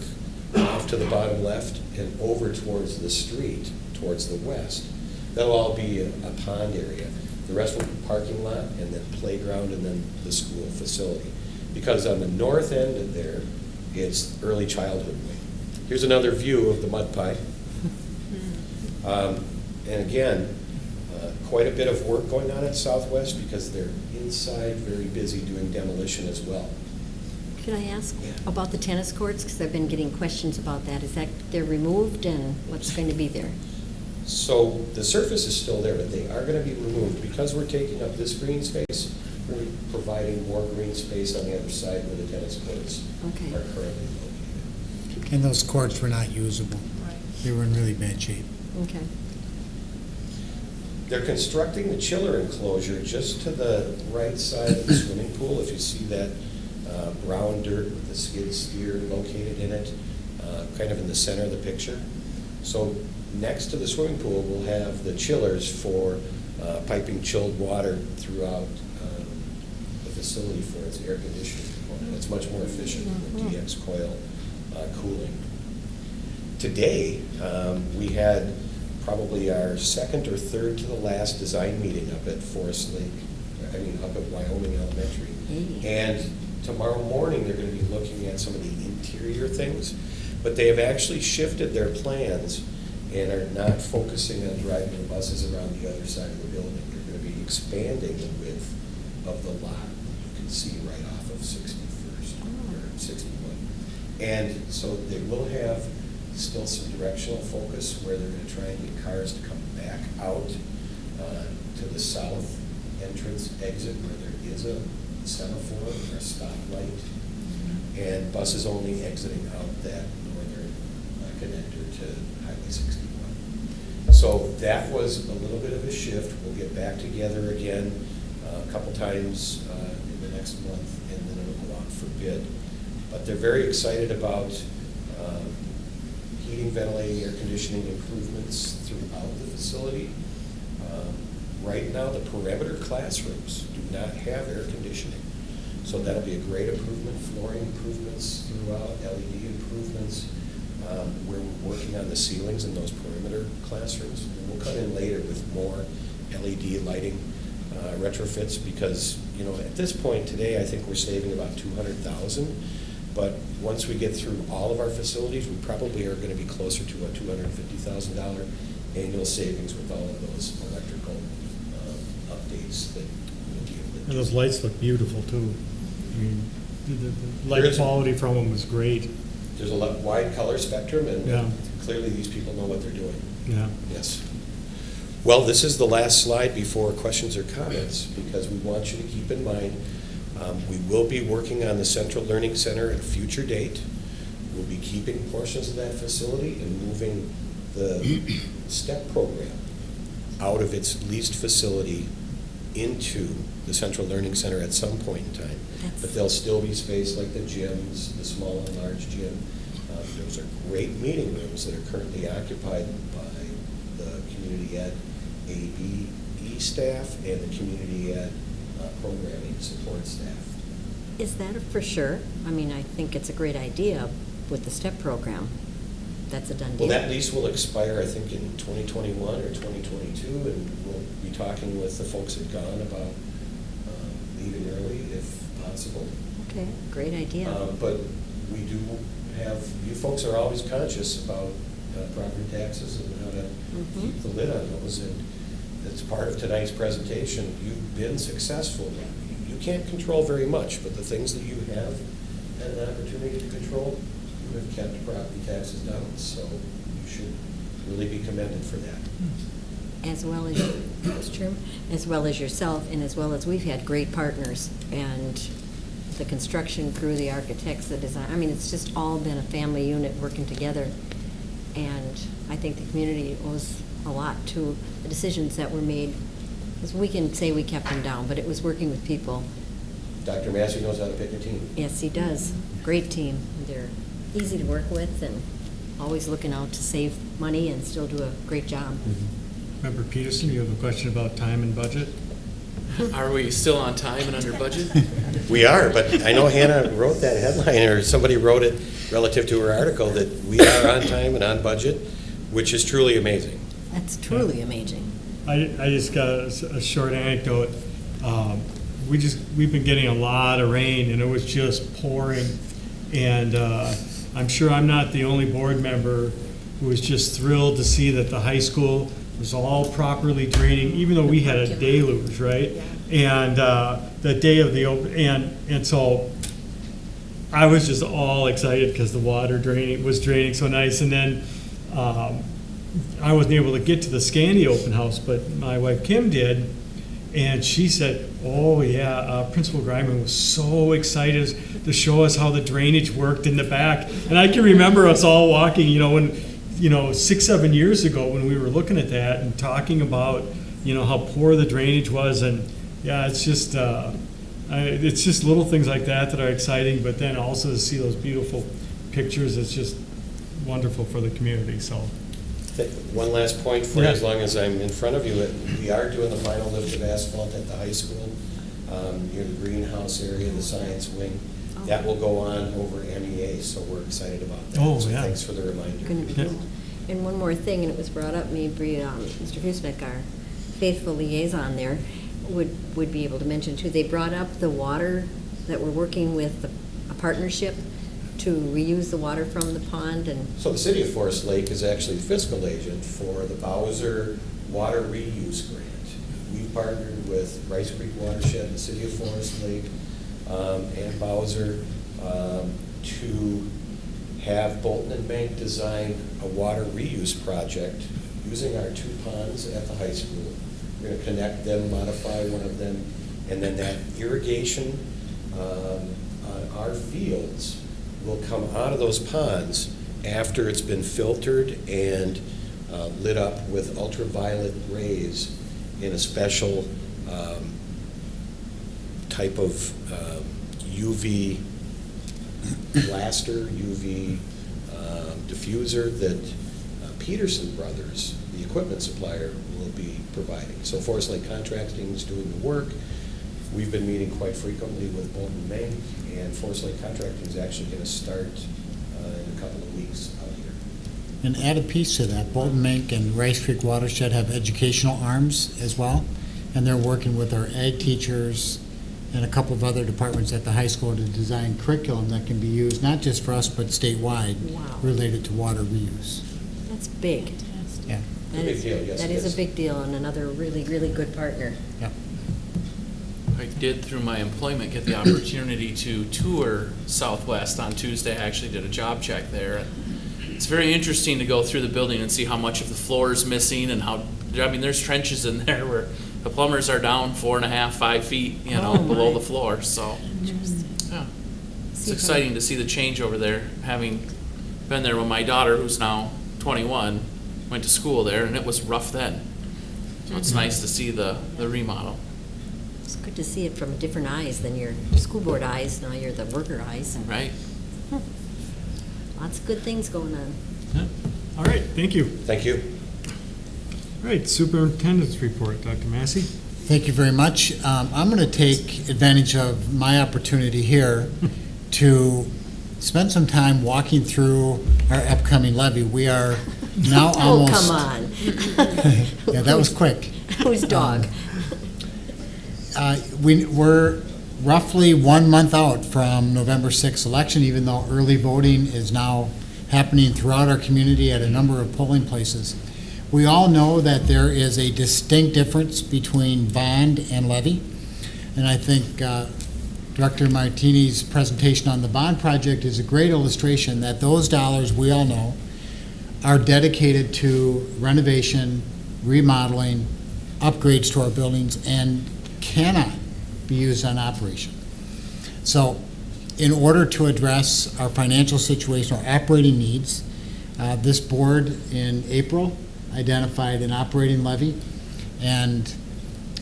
off to the bottom left and over towards the street, towards the west, that'll all be a pond area. The rest will be parking lot and then playground and then the school facility. Because on the north end of there, it's early childhood wing. Here's another view of the mud pie. And again, quite a bit of work going on at Southwest because they're inside very busy doing demolition as well. Can I ask Yeah. about the tennis courts? Because I've been getting questions about that. Is that they're removed and what's going to be there? So the surface is still there, but they are going to be removed. Because we're taking up this green space, we're providing more green space on the other side where the tennis courts Okay. are currently located. And those courts were not usable. They were in really bad shape. Okay. They're constructing the chiller enclosure just to the right side of the swimming pool. If you see that brown dirt with the skid steer located in it, kind of in the center of the picture. So next to the swimming pool, we'll have the chillers for piping chilled water throughout the facility for its air conditioning component. It's much more efficient than the DX coil cooling. Today, we had probably our second or third to the last design meeting up at up at Wyoming Elementary. Hey. And tomorrow morning, they're going to be looking at some of the interior things, but they have actually shifted their plans and are not focusing on driving the buses around the other side of the building. They're going to be expanding the width of the lot. You can see right off of 61st or 61. And so they will have still some directional focus where they're going to try and get cars to come back out to the south entrance exit where there is a semaphore or a stoplight, and buses only exiting out that northern connector to Highway 61. So that was a little bit of a shift. We'll get back together again a couple times in the next month, and then it'll go out for bid. But they're very excited about heating, ventilating, air conditioning improvements throughout the facility. Right now, the perimeter classrooms do not have air conditioning. So that'll be a great improvement, flooring improvements throughout, LED improvements. We're working on the ceilings in those perimeter classrooms. We'll come in later with more LED lighting retrofits because, at this point today, I think we're saving about $200,000. But once we get through all of our facilities, we probably are going to be closer to a $250,000 annual savings with all of those electrical updates that we'll be able to do. And those lights look beautiful, too. I mean, the light There is- quality from them was great. There's a wide color spectrum, and Yeah. clearly these people know what they're doing. Yeah. Yes. Well, this is the last slide before questions or comments, because we want you to keep in mind, we will be working on the Central Learning Center at a future date. We'll be keeping portions of that facility and moving the STEP program out of its leased facility into the Central Learning Center at some point in time. But there'll still be space like the gyms, the small and large gym. Those are great meeting rooms that are currently occupied by the community ed ABE staff and the community ed programming support staff. Is that a for sure? I mean, I think it's a great idea with the STEP program. That's a done deal. Well, that lease will expire, I think, in 2021 or 2022, and we'll be talking with the folks at GON about leaving early if possible. Okay, great idea. But we do have, you folks are always conscious about property taxes and how to keep the lid on those, and as part of tonight's presentation, you've been successful. You can't control very much, but the things that you have had an opportunity to control, you have kept property taxes down, so you should really be commended for that. As well as, Mr. Chairman, as well as yourself, and as well as we've had great partners, and the construction crew, the architects, the design, I mean, it's just all been a family unit working together. And I think the community owes a lot to the decisions that were made. Because we can say we kept them down, but it was working with people. Dr. Massey knows how to pick a team. Yes, he does. Great team. They're easy to work with and always looking out to save money and still do a great job. Member Peterson, you have a question about time and budget? Are we still on time and under budget? We are, but I know Hannah wrote that headline, or somebody wrote it relative to her article, that we are on time and on budget, which is truly amazing. That's truly amazing. I just got a short anecdote. We've been getting a lot of rain, and it was just pouring. And I'm sure I'm not the only board member who was just thrilled to see that the high school was all properly draining, even though we had a deluge, right? And the day of the open, and so I was just all excited because the water was draining so nice. And then I wasn't able to get to the Scandia open house, but my wife Kim did, and she said, oh yeah, Principal Greiman was so excited to show us how the drainage worked in the back. And I can remember us all walking, when 6-7 years ago when we were looking at that and talking about, how poor the drainage was. And yeah, it's just little things like that are exciting, but then also to see those beautiful pictures, it's just wonderful for the community, so. One last point for you, Yeah. as long as I'm in front of you, we are doing the final lift of asphalt at the high school, near the greenhouse area, the science wing. That will go on over MEA, so we're excited about that. Oh, So yeah. thanks for the reminder. Gonna be good. And one more thing, and it was brought up, maybe Mr. Husbeck, our faithful liaison there, would be able to mention too. They brought up the water, that we're working with a partnership to reuse the water from the pond, and So the city of Forest Lake is actually the fiscal agent for the Bowser Water Reuse Grant. We've partnered with Rice Creek Watershed, the city of Forest Lake, and Bowser to have Bolton and Bank design a water reuse project using our 2 ponds at the high school. We're going to connect them, modify one of them, and then that irrigation on our fields will come out of those ponds after it's been filtered and lit up with ultraviolet rays in a special type of UV blaster, UV diffuser that Peterson Brothers, the equipment supplier, will be providing. So Forest Lake Contracting is doing the work. We've been meeting quite frequently with Bolton Bank, and Forest Lake Contracting is actually going to start in a couple of weeks out here. And add a piece to that, Bolton Mink and Rice Creek Watershed have educational arms as well, and they're working with our ag teachers and a couple of other departments at the high school to design curriculum that can be used, not just for us, but statewide, Wow. related to water reuse. that's big. Yeah. That Big is- deal, yes, That it is is. a big deal, and another really, really good partner. Yep. I did, through my employment, get the opportunity to tour Southwest on Tuesday. I actually did a job check there. It's very interesting to go through the building and see how much of the floor is missing and how I mean, there's trenches in there where the plumbers are down 4.5, 5 feet, you know, Oh, below my. the floor, so. Yeah. It's See, exciting to see the change over there, having been there when my daughter, who's now 21, went to school there, and it was rough then. So it's nice to see the remodel. It's good to see it from different eyes than your school board eyes. Now you're the worker eyes. Right. Lots of good things going on. Yeah. All right, thank you. Thank you. All right, superintendent's report, Dr. Massey. Thank you very much. I'm going to take advantage of my opportunity here to spend some time walking through our upcoming levy. We are now Oh, almost... come on. Yeah, that was quick. Whose dog? We're roughly 1 month out from November 6th election, even though early voting is now happening throughout our community at a number of polling places. We all know that there is a distinct difference between bond and levy, and I think Director Martini's presentation on the bond project is a great illustration that those dollars, we all know, are dedicated to renovation, remodeling, upgrades to our buildings, and cannot be used on operation. So in order to address our financial situation, our operating needs, this board in April identified an operating levy, and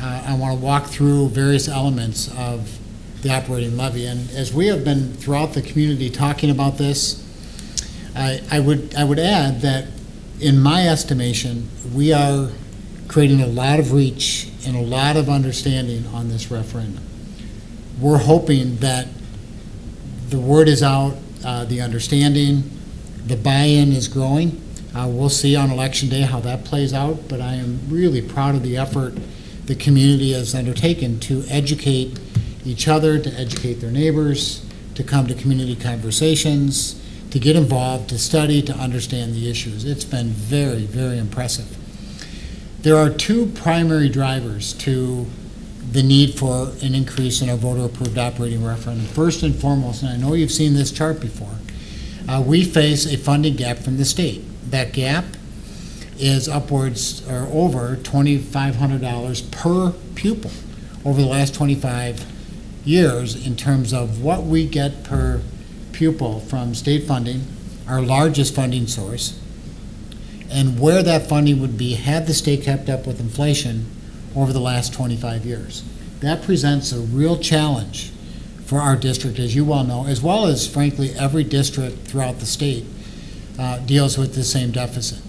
I want to walk through various elements of the operating levy. And as we have been throughout the community talking about this, I would add that in my estimation, we are creating a lot of reach and a lot of understanding on this referendum. We're hoping that the word is out, the understanding, the buy-in is growing. We'll see on Election Day how that plays out, but I am really proud of the effort the community has undertaken to educate each other, to educate their neighbors, to come to community conversations, to get involved, to study, to understand the issues. It's been very, very impressive. There are two primary drivers to the need for an increase in our voter-approved operating referendum. First and foremost, and I know you've seen this chart before, we face a funding gap from the state. That gap is upwards or over $2,500 per pupil over the last 25 years in terms of what we get per pupil from state funding, our largest funding source, and where that funding would be had the state kept up with inflation over the last 25 years. That presents a real challenge for our district, as you well know, as well as, frankly, every district throughout the state deals with the same deficit.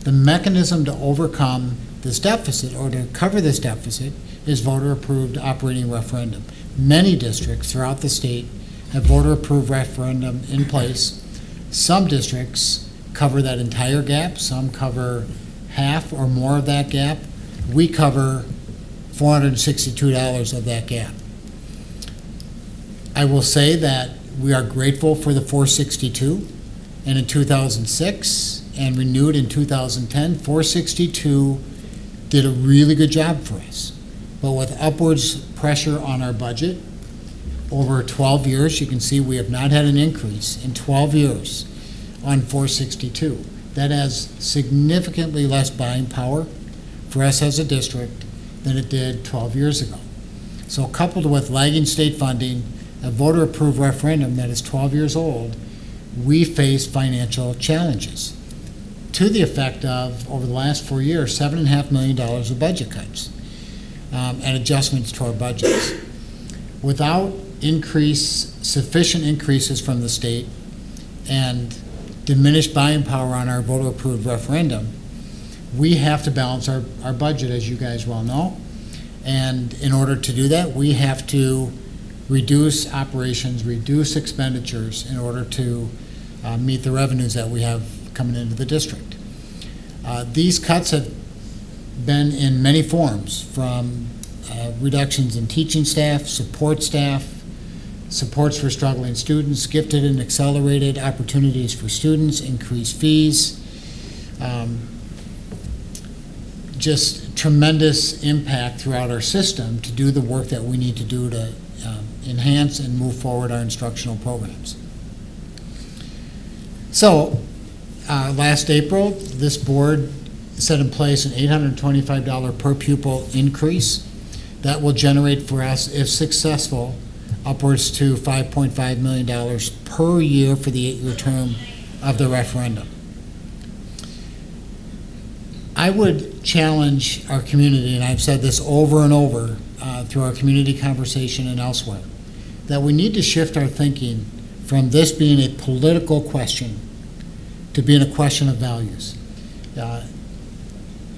The mechanism to overcome this deficit or to cover this deficit is voter-approved operating referendum. Many districts throughout the state have voter-approved referendum in place. Some districts cover that entire gap. Some cover half or more of that gap. We cover $462 of that gap. I will say that we are grateful for the 462, and in 2006 and renewed in 2010, 462 did a really good job for us. But with upwards pressure on our budget, over 12 years, you can see we have not had an increase in 12 years on 462. That has significantly less buying power for us as a district than it did 12 years ago. So coupled with lagging state funding, a voter-approved referendum that is 12 years old, we face financial challenges to the effect of, over the last 4 years, $7.5 million of budget cuts and adjustments to our budgets. Without sufficient increases from the state and diminished buying power on our voter-approved referendum, we have to balance our budget, as you guys well know. And in order to do that, we have to reduce operations, reduce expenditures in order to meet the revenues that we have coming into the district. These cuts have been in many forms, from reductions in teaching staff, supports for struggling students, gifted and accelerated opportunities for students, increased fees, just tremendous impact throughout our system to do the work that we need to do to enhance and move forward our instructional programs. So last April, this board set in place an $825 per pupil increase. That will generate for us, if successful, upwards to $5.5 million per year for the 8-year term of the referendum. I would challenge our community, and I've said this over and over through our community conversation and elsewhere, that we need to shift our thinking from this being a political question to being a question of values.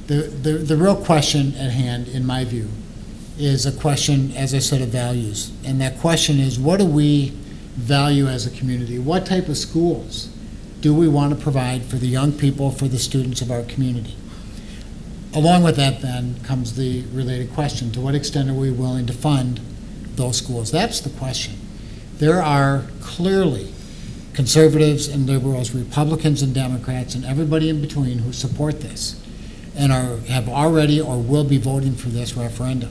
The real question at hand, in my view, is a question, as I said, of values. And that question is, what do we value as a community? What type of schools do we want to provide for the young people, for the students of our community? Along with that, then, comes the related question: to what extent are we willing to fund those schools? That's the question. There are clearly conservatives and liberals, Republicans and Democrats, and everybody in between who support this and have already or will be voting for this referendum.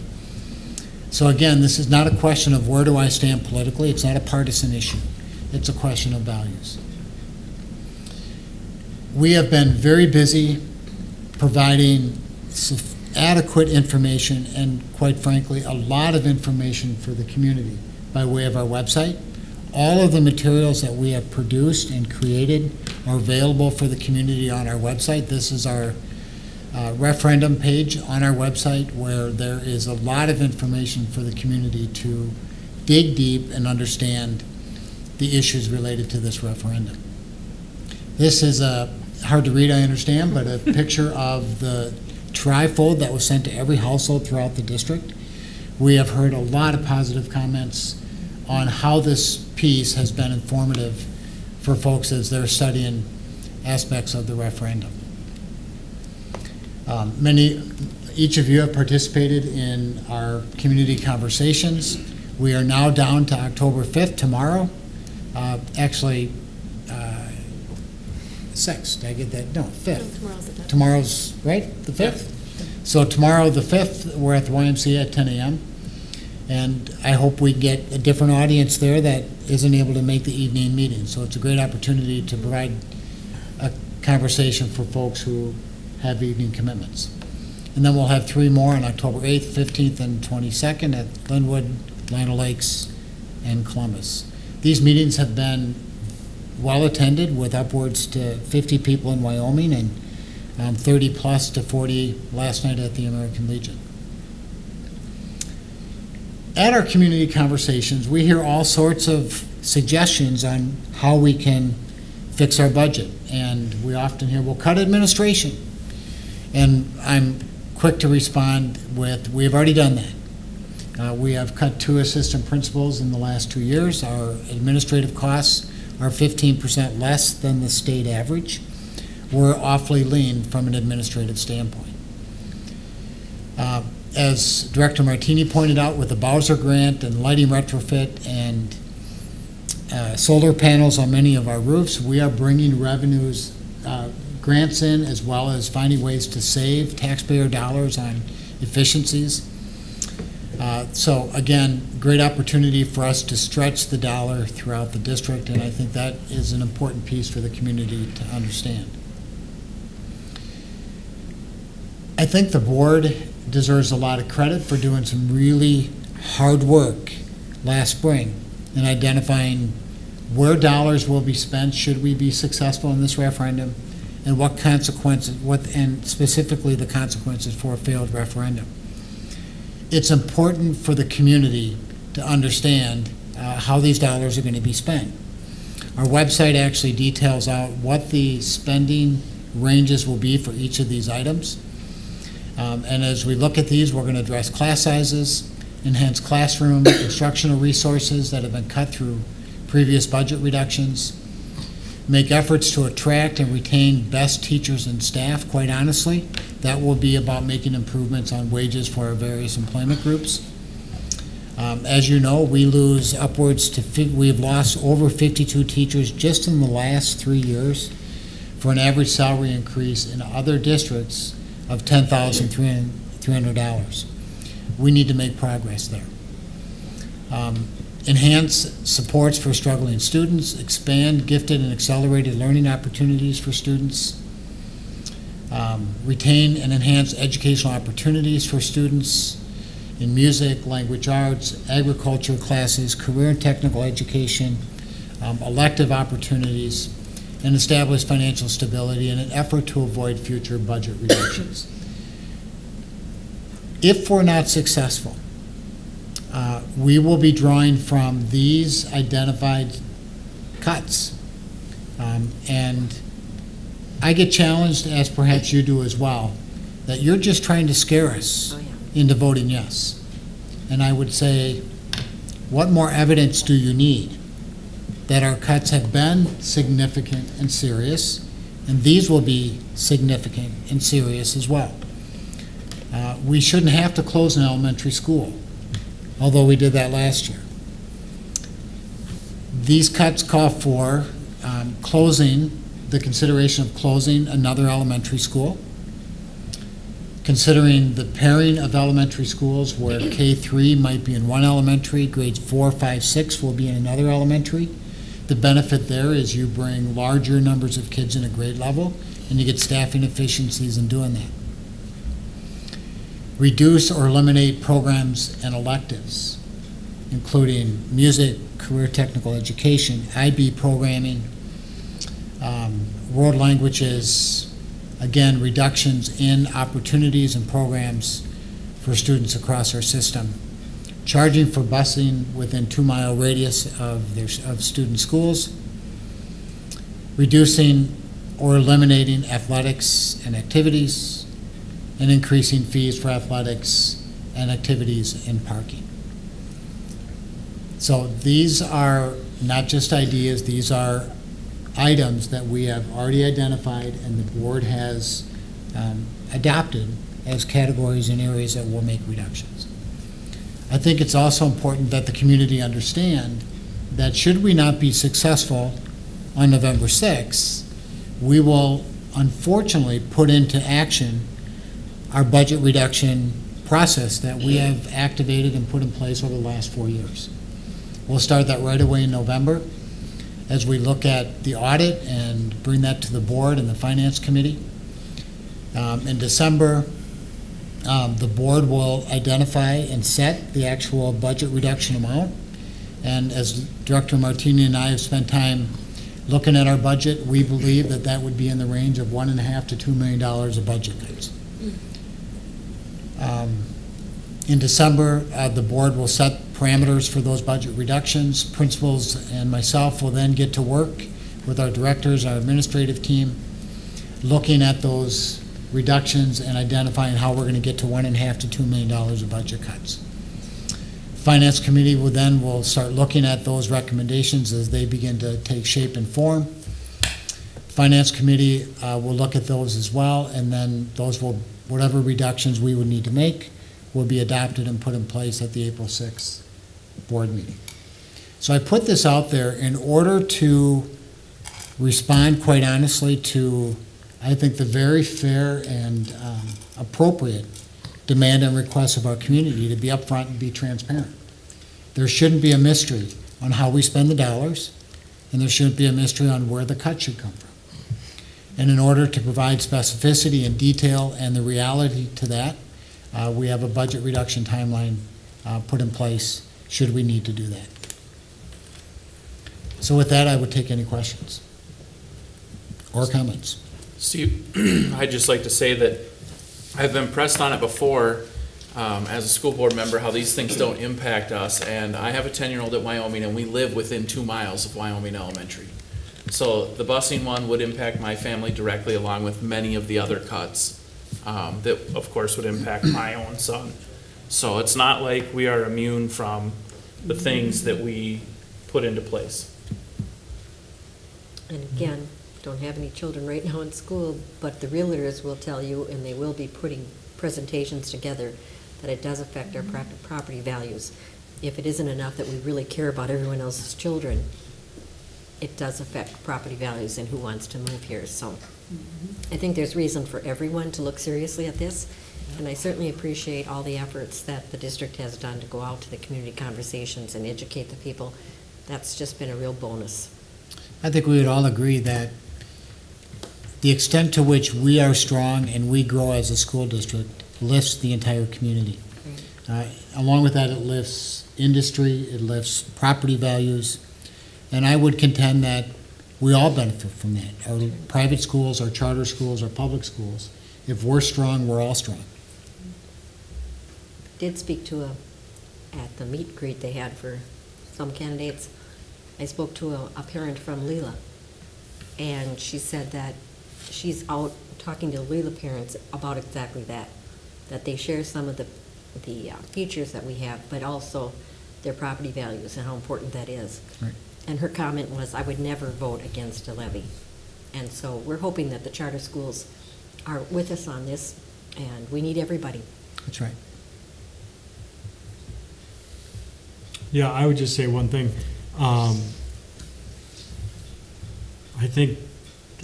So again, this is not a question of where do I stand politically. It's not a partisan issue. It's a question of values. We have been very busy providing adequate information and, quite frankly, a lot of information for the community by way of our website. All of the materials that we have produced and created are available for the community on our website. This is our referendum page on our website, where there is a lot of information for the community to dig deep and understand the issues related to this referendum. This is hard to read, I understand, but a picture of the trifold that was sent to every household throughout the district. We have heard a lot of positive comments on how this piece has been informative for folks as they're studying aspects of the referendum. Each of you have participated in our community conversations. We are now down to October 5th, tomorrow. Actually, 6th, did I get that? No, 5th. Tomorrow's the 5th. Tomorrow's, right, the 5th? So tomorrow, the 5th, we're at the YMCA at 10 a.m. And I hope we get a different audience there that isn't able to make the evening meeting. So it's a great opportunity to provide a conversation for folks who have evening commitments. And then we'll have 3 more on October 8th, 15th, and 22nd at Glenwood, Land O'Lakes, and Columbus. These meetings have been well attended, with upwards to 50 people in Wyoming and 30 plus to 40 last night at the American Legion. At our community conversations, we hear all sorts of suggestions on how we can fix our budget. And we often hear, well, cut administration. And I'm quick to respond with, we have already done that. We have cut 2 assistant principals in the last 2 years. Our administrative costs are 15% less than the state average. We're awfully lean from an administrative standpoint. As Director Martini pointed out, with the Bowser Grant and lighting retrofit and solar panels on many of our roofs, we are bringing revenues, grants in, as well as finding ways to save taxpayer dollars on efficiencies. So again, great opportunity for us to stretch the dollar throughout the district, and I think that is an important piece for the community to understand. I think the board deserves a lot of credit for doing some really hard work last spring in identifying where dollars will be spent should we be successful in this referendum, and what consequences, and specifically the consequences for a failed referendum. It's important for the community to understand how these dollars are going to be spent. Our website actually details out what the spending ranges will be for each of these items. And as we look at these, we're going to address class sizes, enhance classroom instructional resources that have been cut through previous budget reductions, make efforts to attract and retain best teachers and staff. Quite honestly, that will be about making improvements on wages for our various employment groups. As you know, we lose upwards to, we've lost over 52 teachers just in the last 3 years, for an average salary increase in other districts of $10,300. We need to make progress there. Enhance supports for struggling students, expand gifted and accelerated learning opportunities for students, retain and enhance educational opportunities for students in music, language arts, agriculture classes, career and technical education, elective opportunities, and establish financial stability in an effort to avoid future budget reductions. If we're not successful, we will be drawing from these identified cuts. And I get challenged, as perhaps you do as well, that you're just trying to scare us Oh, yeah. into voting yes. And I would say, what more evidence do you need that our cuts have been significant and serious, and these will be significant and serious as well? We shouldn't have to close an elementary school, although we did that last year. These cuts call for the consideration of closing another elementary school, considering the pairing of elementary schools where K-3 might be in one elementary, grades 4, 5, 6 will be in another elementary. The benefit there is you bring larger numbers of kids in a grade level, and you get staffing efficiencies in doing that. Reduce or eliminate programs and electives, including music, career technical education, IB programming, world languages, again, reductions in opportunities and programs for students across our system. Charging for busing within 2-mile radius of student schools. Reducing or eliminating athletics and activities, and increasing fees for athletics and activities and parking. So these are not just ideas, these are items that we have already identified and the board has adopted as categories and areas that will make reductions. I think it's also important that the community understand that should we not be successful on November 6th, we will unfortunately put into action our budget reduction process that we have activated and put in place over the last 4 years. We'll start that right away in November as we look at the audit and bring that to the board and the finance committee. In December, the board will identify and set the actual budget reduction amount. And as Director Martini and I have spent time looking at our budget, we believe that that would be in the range of $1.5 to $2 million of budget cuts. In December, the board will set parameters for those budget reductions. Principals and myself will then get to work with our directors, our administrative team, looking at those reductions and identifying how we're going to get to $1.5 to $2 million of budget cuts. Finance committee will start looking at those recommendations as they begin to take shape and form. Finance committee will look at those as well, and then those will, whatever reductions we would need to make, will be adopted and put in place at the April 6th board meeting. So I put this out there in order to respond, quite honestly, to, I think, the very fair and appropriate demand and request of our community to be upfront and be transparent. There shouldn't be a mystery on how we spend the dollars, and there shouldn't be a mystery on where the cut should come from. And in order to provide specificity and detail and the reality to that, we have a budget reduction timeline put in place should we need to do that. So with that, I would take any questions or comments. Steve, I'd just like to say that I've been pressed on it before as a school board member, how these things don't impact us. And I have a 10-year-old at Wyoming, and we live within 2 miles of Wyoming Elementary. So the busing one would impact my family directly, along with many of the other cuts that, of course, would impact my own son. So it's not like we are immune from the things that we put into place. And again, don't have any children right now in school, but the realtors will tell you, and they will be putting presentations together, that it does affect our property values. If it isn't enough that we really care about everyone else's children, it does affect property values and who wants to move here. So I think there's reason for everyone to look seriously at this, and I certainly appreciate all the efforts that the district has done to go out to the community conversations and educate the people. That's just been a real bonus. I think we would all agree that the extent to which we are strong and we grow as a school district lifts the entire community. Along with that, it lifts industry, it lifts property values, and I would contend that we all benefit from that. Our private schools, our charter schools, our public schools. If we're strong, we're all strong. Did speak to at the meet greet they had for some candidates. I spoke to a parent from Leela, and she said that she's out talking to Leela parents about exactly that they share some of the features that we have, but also their property values and how important that is. Right. And her comment was, I would never vote against a levy. And so we're hoping that the charter schools are with us on this, and we need everybody. That's right. Yeah, I would just say one thing. I think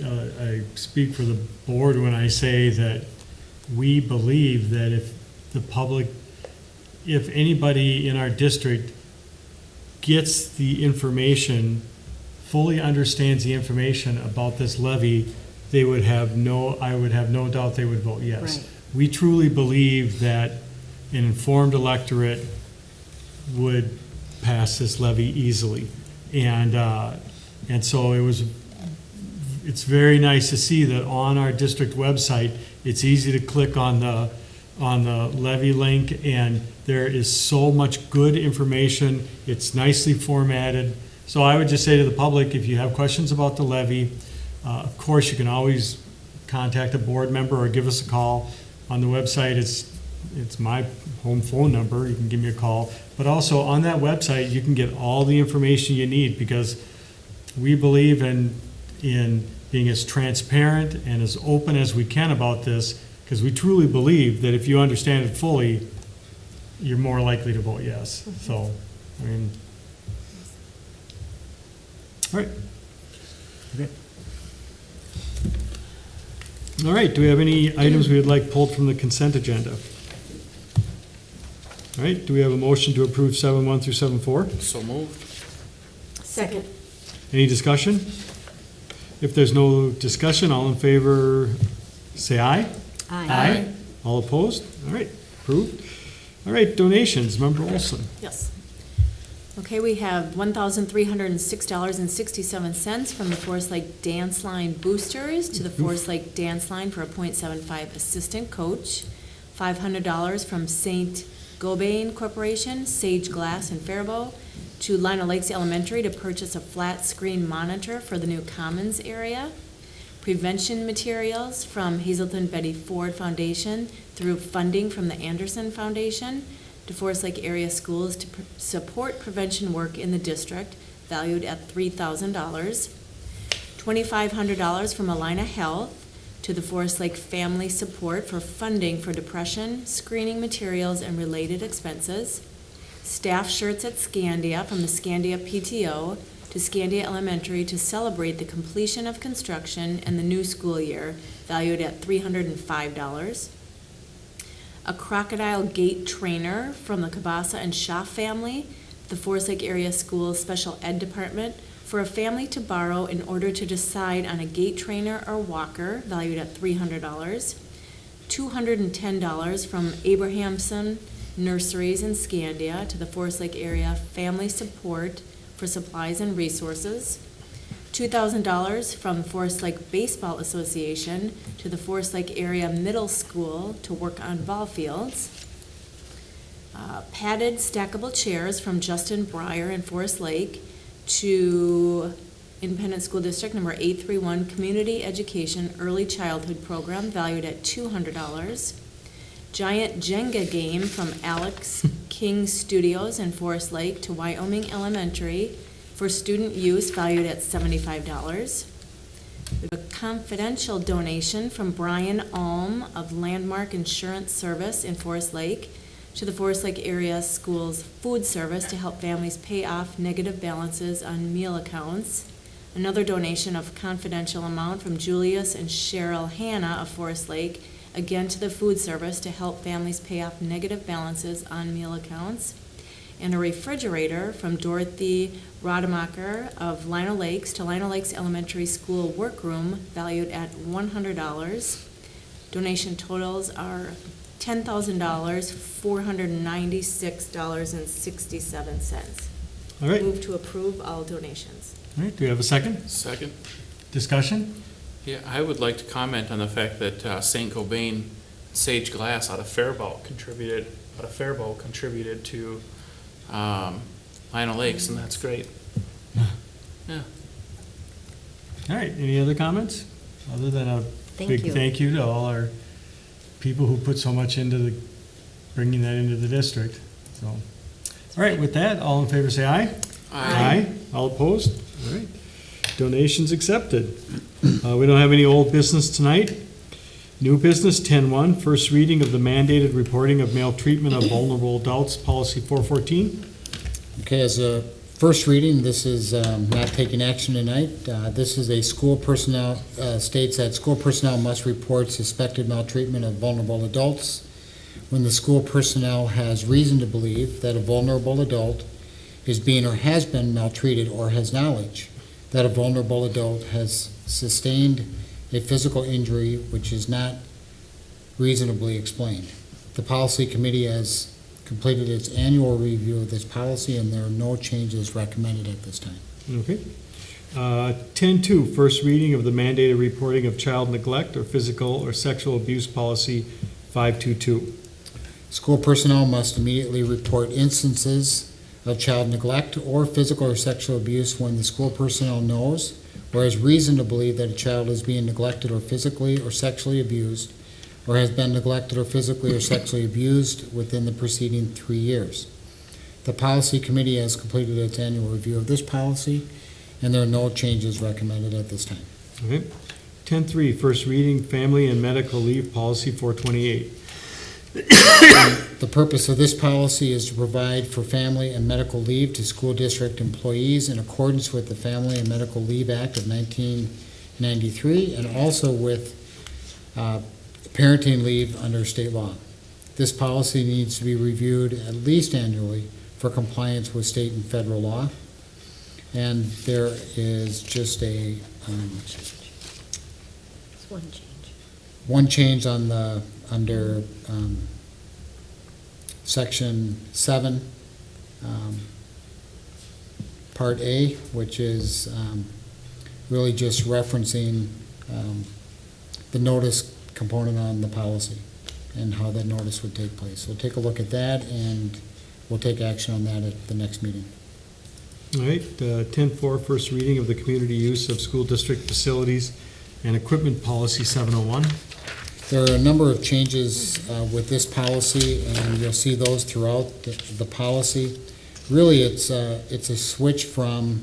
I speak for the board when I say that we believe that if anybody in our district gets the information, fully understands the information about this levy, I would have no doubt they would vote yes. Right. We truly believe that an informed electorate would pass this levy easily. And so it's very nice to see that on our district website, it's easy to click on the levy link, and there is so much good information. It's nicely formatted. So I would just say to the public, if you have questions about the levy, of course, you can always contact a board member or give us a call. On the website, it's my home phone number. You can give me a call. But also on that website, you can get all the information you need, because we believe in being as transparent and as open as we can about this, because we truly believe that if you understand it fully, you're more likely to vote yes. So, I mean, all right. Okay. All right, do we have any items we would like pulled from the consent agenda? All right, do we have a motion to approve 7.1 through 7.4? So moved. Second. Any discussion? If there's no discussion, all in favor, say aye. Aye. All opposed? All right, approved. All right, donations, Member Olson. Yes. Okay, we have $1,306.67 from the Forest Lake Dance Line Boosters to the Forest Lake Dance Line for a .75 assistant coach. $500 from St. Gobain Corporation, Sage Glass in Faribault, to Lino Lakes Elementary to purchase a flat screen monitor for the new Commons area. Prevention materials from Hazelton Betty Ford Foundation through funding from the Anderson Foundation to Forest Lake area schools to support prevention work in the district, valued at $3,000. $2,500 from Alina Health to the Forest Lake Family Support for funding for depression, screening materials, and related expenses. Staff shirts at Scandia from the Scandia PTO to Scandia Elementary to celebrate the completion of construction and the new school year, valued at $305. A Crocodile Gate trainer from the Cabasa and Shaw family, the Forest Lake Area Schools Special Ed Department, for a family to borrow in order to decide on a gate trainer or walker, valued at $300. $210 from Abrahamson Nurseries in Scandia to the Forest Lake Area Family Support for supplies and resources. $2,000 from the Forest Lake Baseball Association to the Forest Lake Area Middle School to work on ball fields. Padded stackable chairs from Justin Breyer in Forest Lake to Independent School District number 831 Community Education Early Childhood Program, valued at $200. Giant Jenga game from Alex King Studios in Forest Lake to Wyoming Elementary for student use, valued at $75. We have a confidential donation from Brian Alm of Landmark Insurance Service in Forest Lake to the Forest Lake Area Schools Food Service to help families pay off negative balances on meal accounts. Another donation of confidential amount from Julius and Cheryl Hanna of Forest Lake, again to the food service to help families pay off negative balances on meal accounts. and a refrigerator from Dorothy Rademacher of Lino Lakes to Lino Lakes Elementary School workroom valued at $100. Donation totals are $10,000, $496.67. All right. Move to approve all donations. All right, do we have a second? Second. Discussion? Yeah, I would like to comment on the fact that St. Cobain Sage Glass out of Faribault contributed to Lino Lakes, and that's great. Yeah. All right, any other comments? Other than a Thank big you. thank you to all our people who put so much into bringing that into the district, so. All right, with that, all in favor say aye. Aye. All opposed? All right. Donations accepted. We don't have any old business tonight. New business, 10-1, first reading of the mandated reporting of maltreatment of vulnerable adults, policy 414. Okay, as a first reading, this is not taking action tonight. This is a school personnel, states that school personnel must report suspected maltreatment of vulnerable adults when the school personnel has reason to believe that a vulnerable adult is being or has been maltreated or has knowledge that a vulnerable adult has sustained a physical injury which is not reasonably explained. The policy committee has completed its annual review of this policy, and there are no changes recommended at this time. Okay. 10-2, first reading of the mandated reporting of child neglect or physical or sexual abuse policy 522. School personnel must immediately report instances of child neglect or physical or sexual abuse when the school personnel knows or has reason to believe that a child is being neglected or physically or sexually abused or has been neglected or physically or sexually abused within the preceding 3 years. The policy committee has completed its annual review of this policy, and there are no changes recommended at this time. Okay. 10-3, first reading family and medical leave policy 428. The purpose of this policy is to provide for family and medical leave to school district employees in accordance with the Family and Medical Leave Act of 1993 and also with parenting leave under state law. This policy needs to be reviewed at least annually for compliance with state and federal law. And there is just a It's one change. one change on the under section 7, part A, which is really just referencing the notice component on the policy and how that notice would take place. So take a look at that, and we'll take action on that at the next meeting. All right, 10-4, first reading of the community use of school district facilities and equipment policy 701. There are a number of changes with this policy, and you'll see those throughout the policy. Really, it's a switch from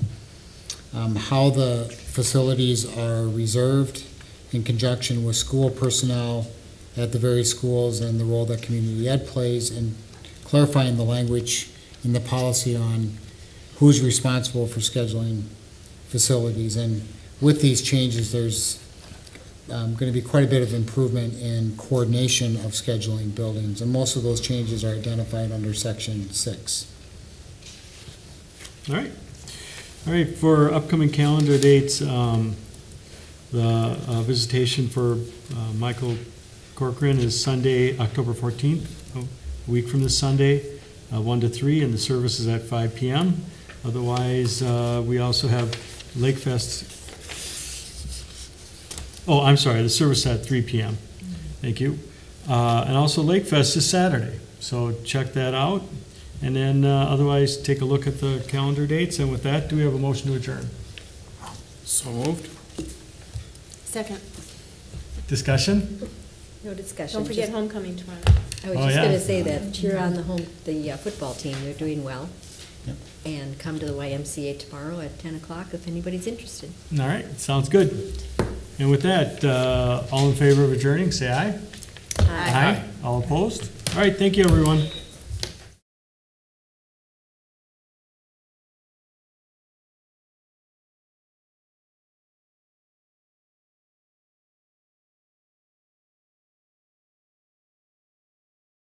how the facilities are reserved in conjunction with school personnel at the various schools and the role that community ed plays, and clarifying the language in the policy on who's responsible for scheduling facilities. And with these changes, there's going to be quite a bit of improvement in coordination of scheduling buildings, and most of those changes are identified under section 6. All right. All right, for upcoming calendar dates, the visitation for Michael Corcoran is Sunday, October 14th, a week from this Sunday, 1 to 3, and the service is at 5 p.m. Otherwise, we also have Lake Fest. Oh, I'm sorry, the service at 3 p.m. Thank you. And also Lake Fest is Saturday, so check that out. And then otherwise, take a look at the calendar dates. And with that, do we have a motion to adjourn? So moved. Second. Discussion? No discussion. Don't forget just- homecoming tomorrow. I was Oh, just yeah. going to say that cheer on the football team. They're doing well. Yep. And come to the YMCA tomorrow at 10 o'clock if anybody's interested. All right, sounds good. And with that, all in favor of adjourning, say aye. All opposed? All right, thank you, everyone.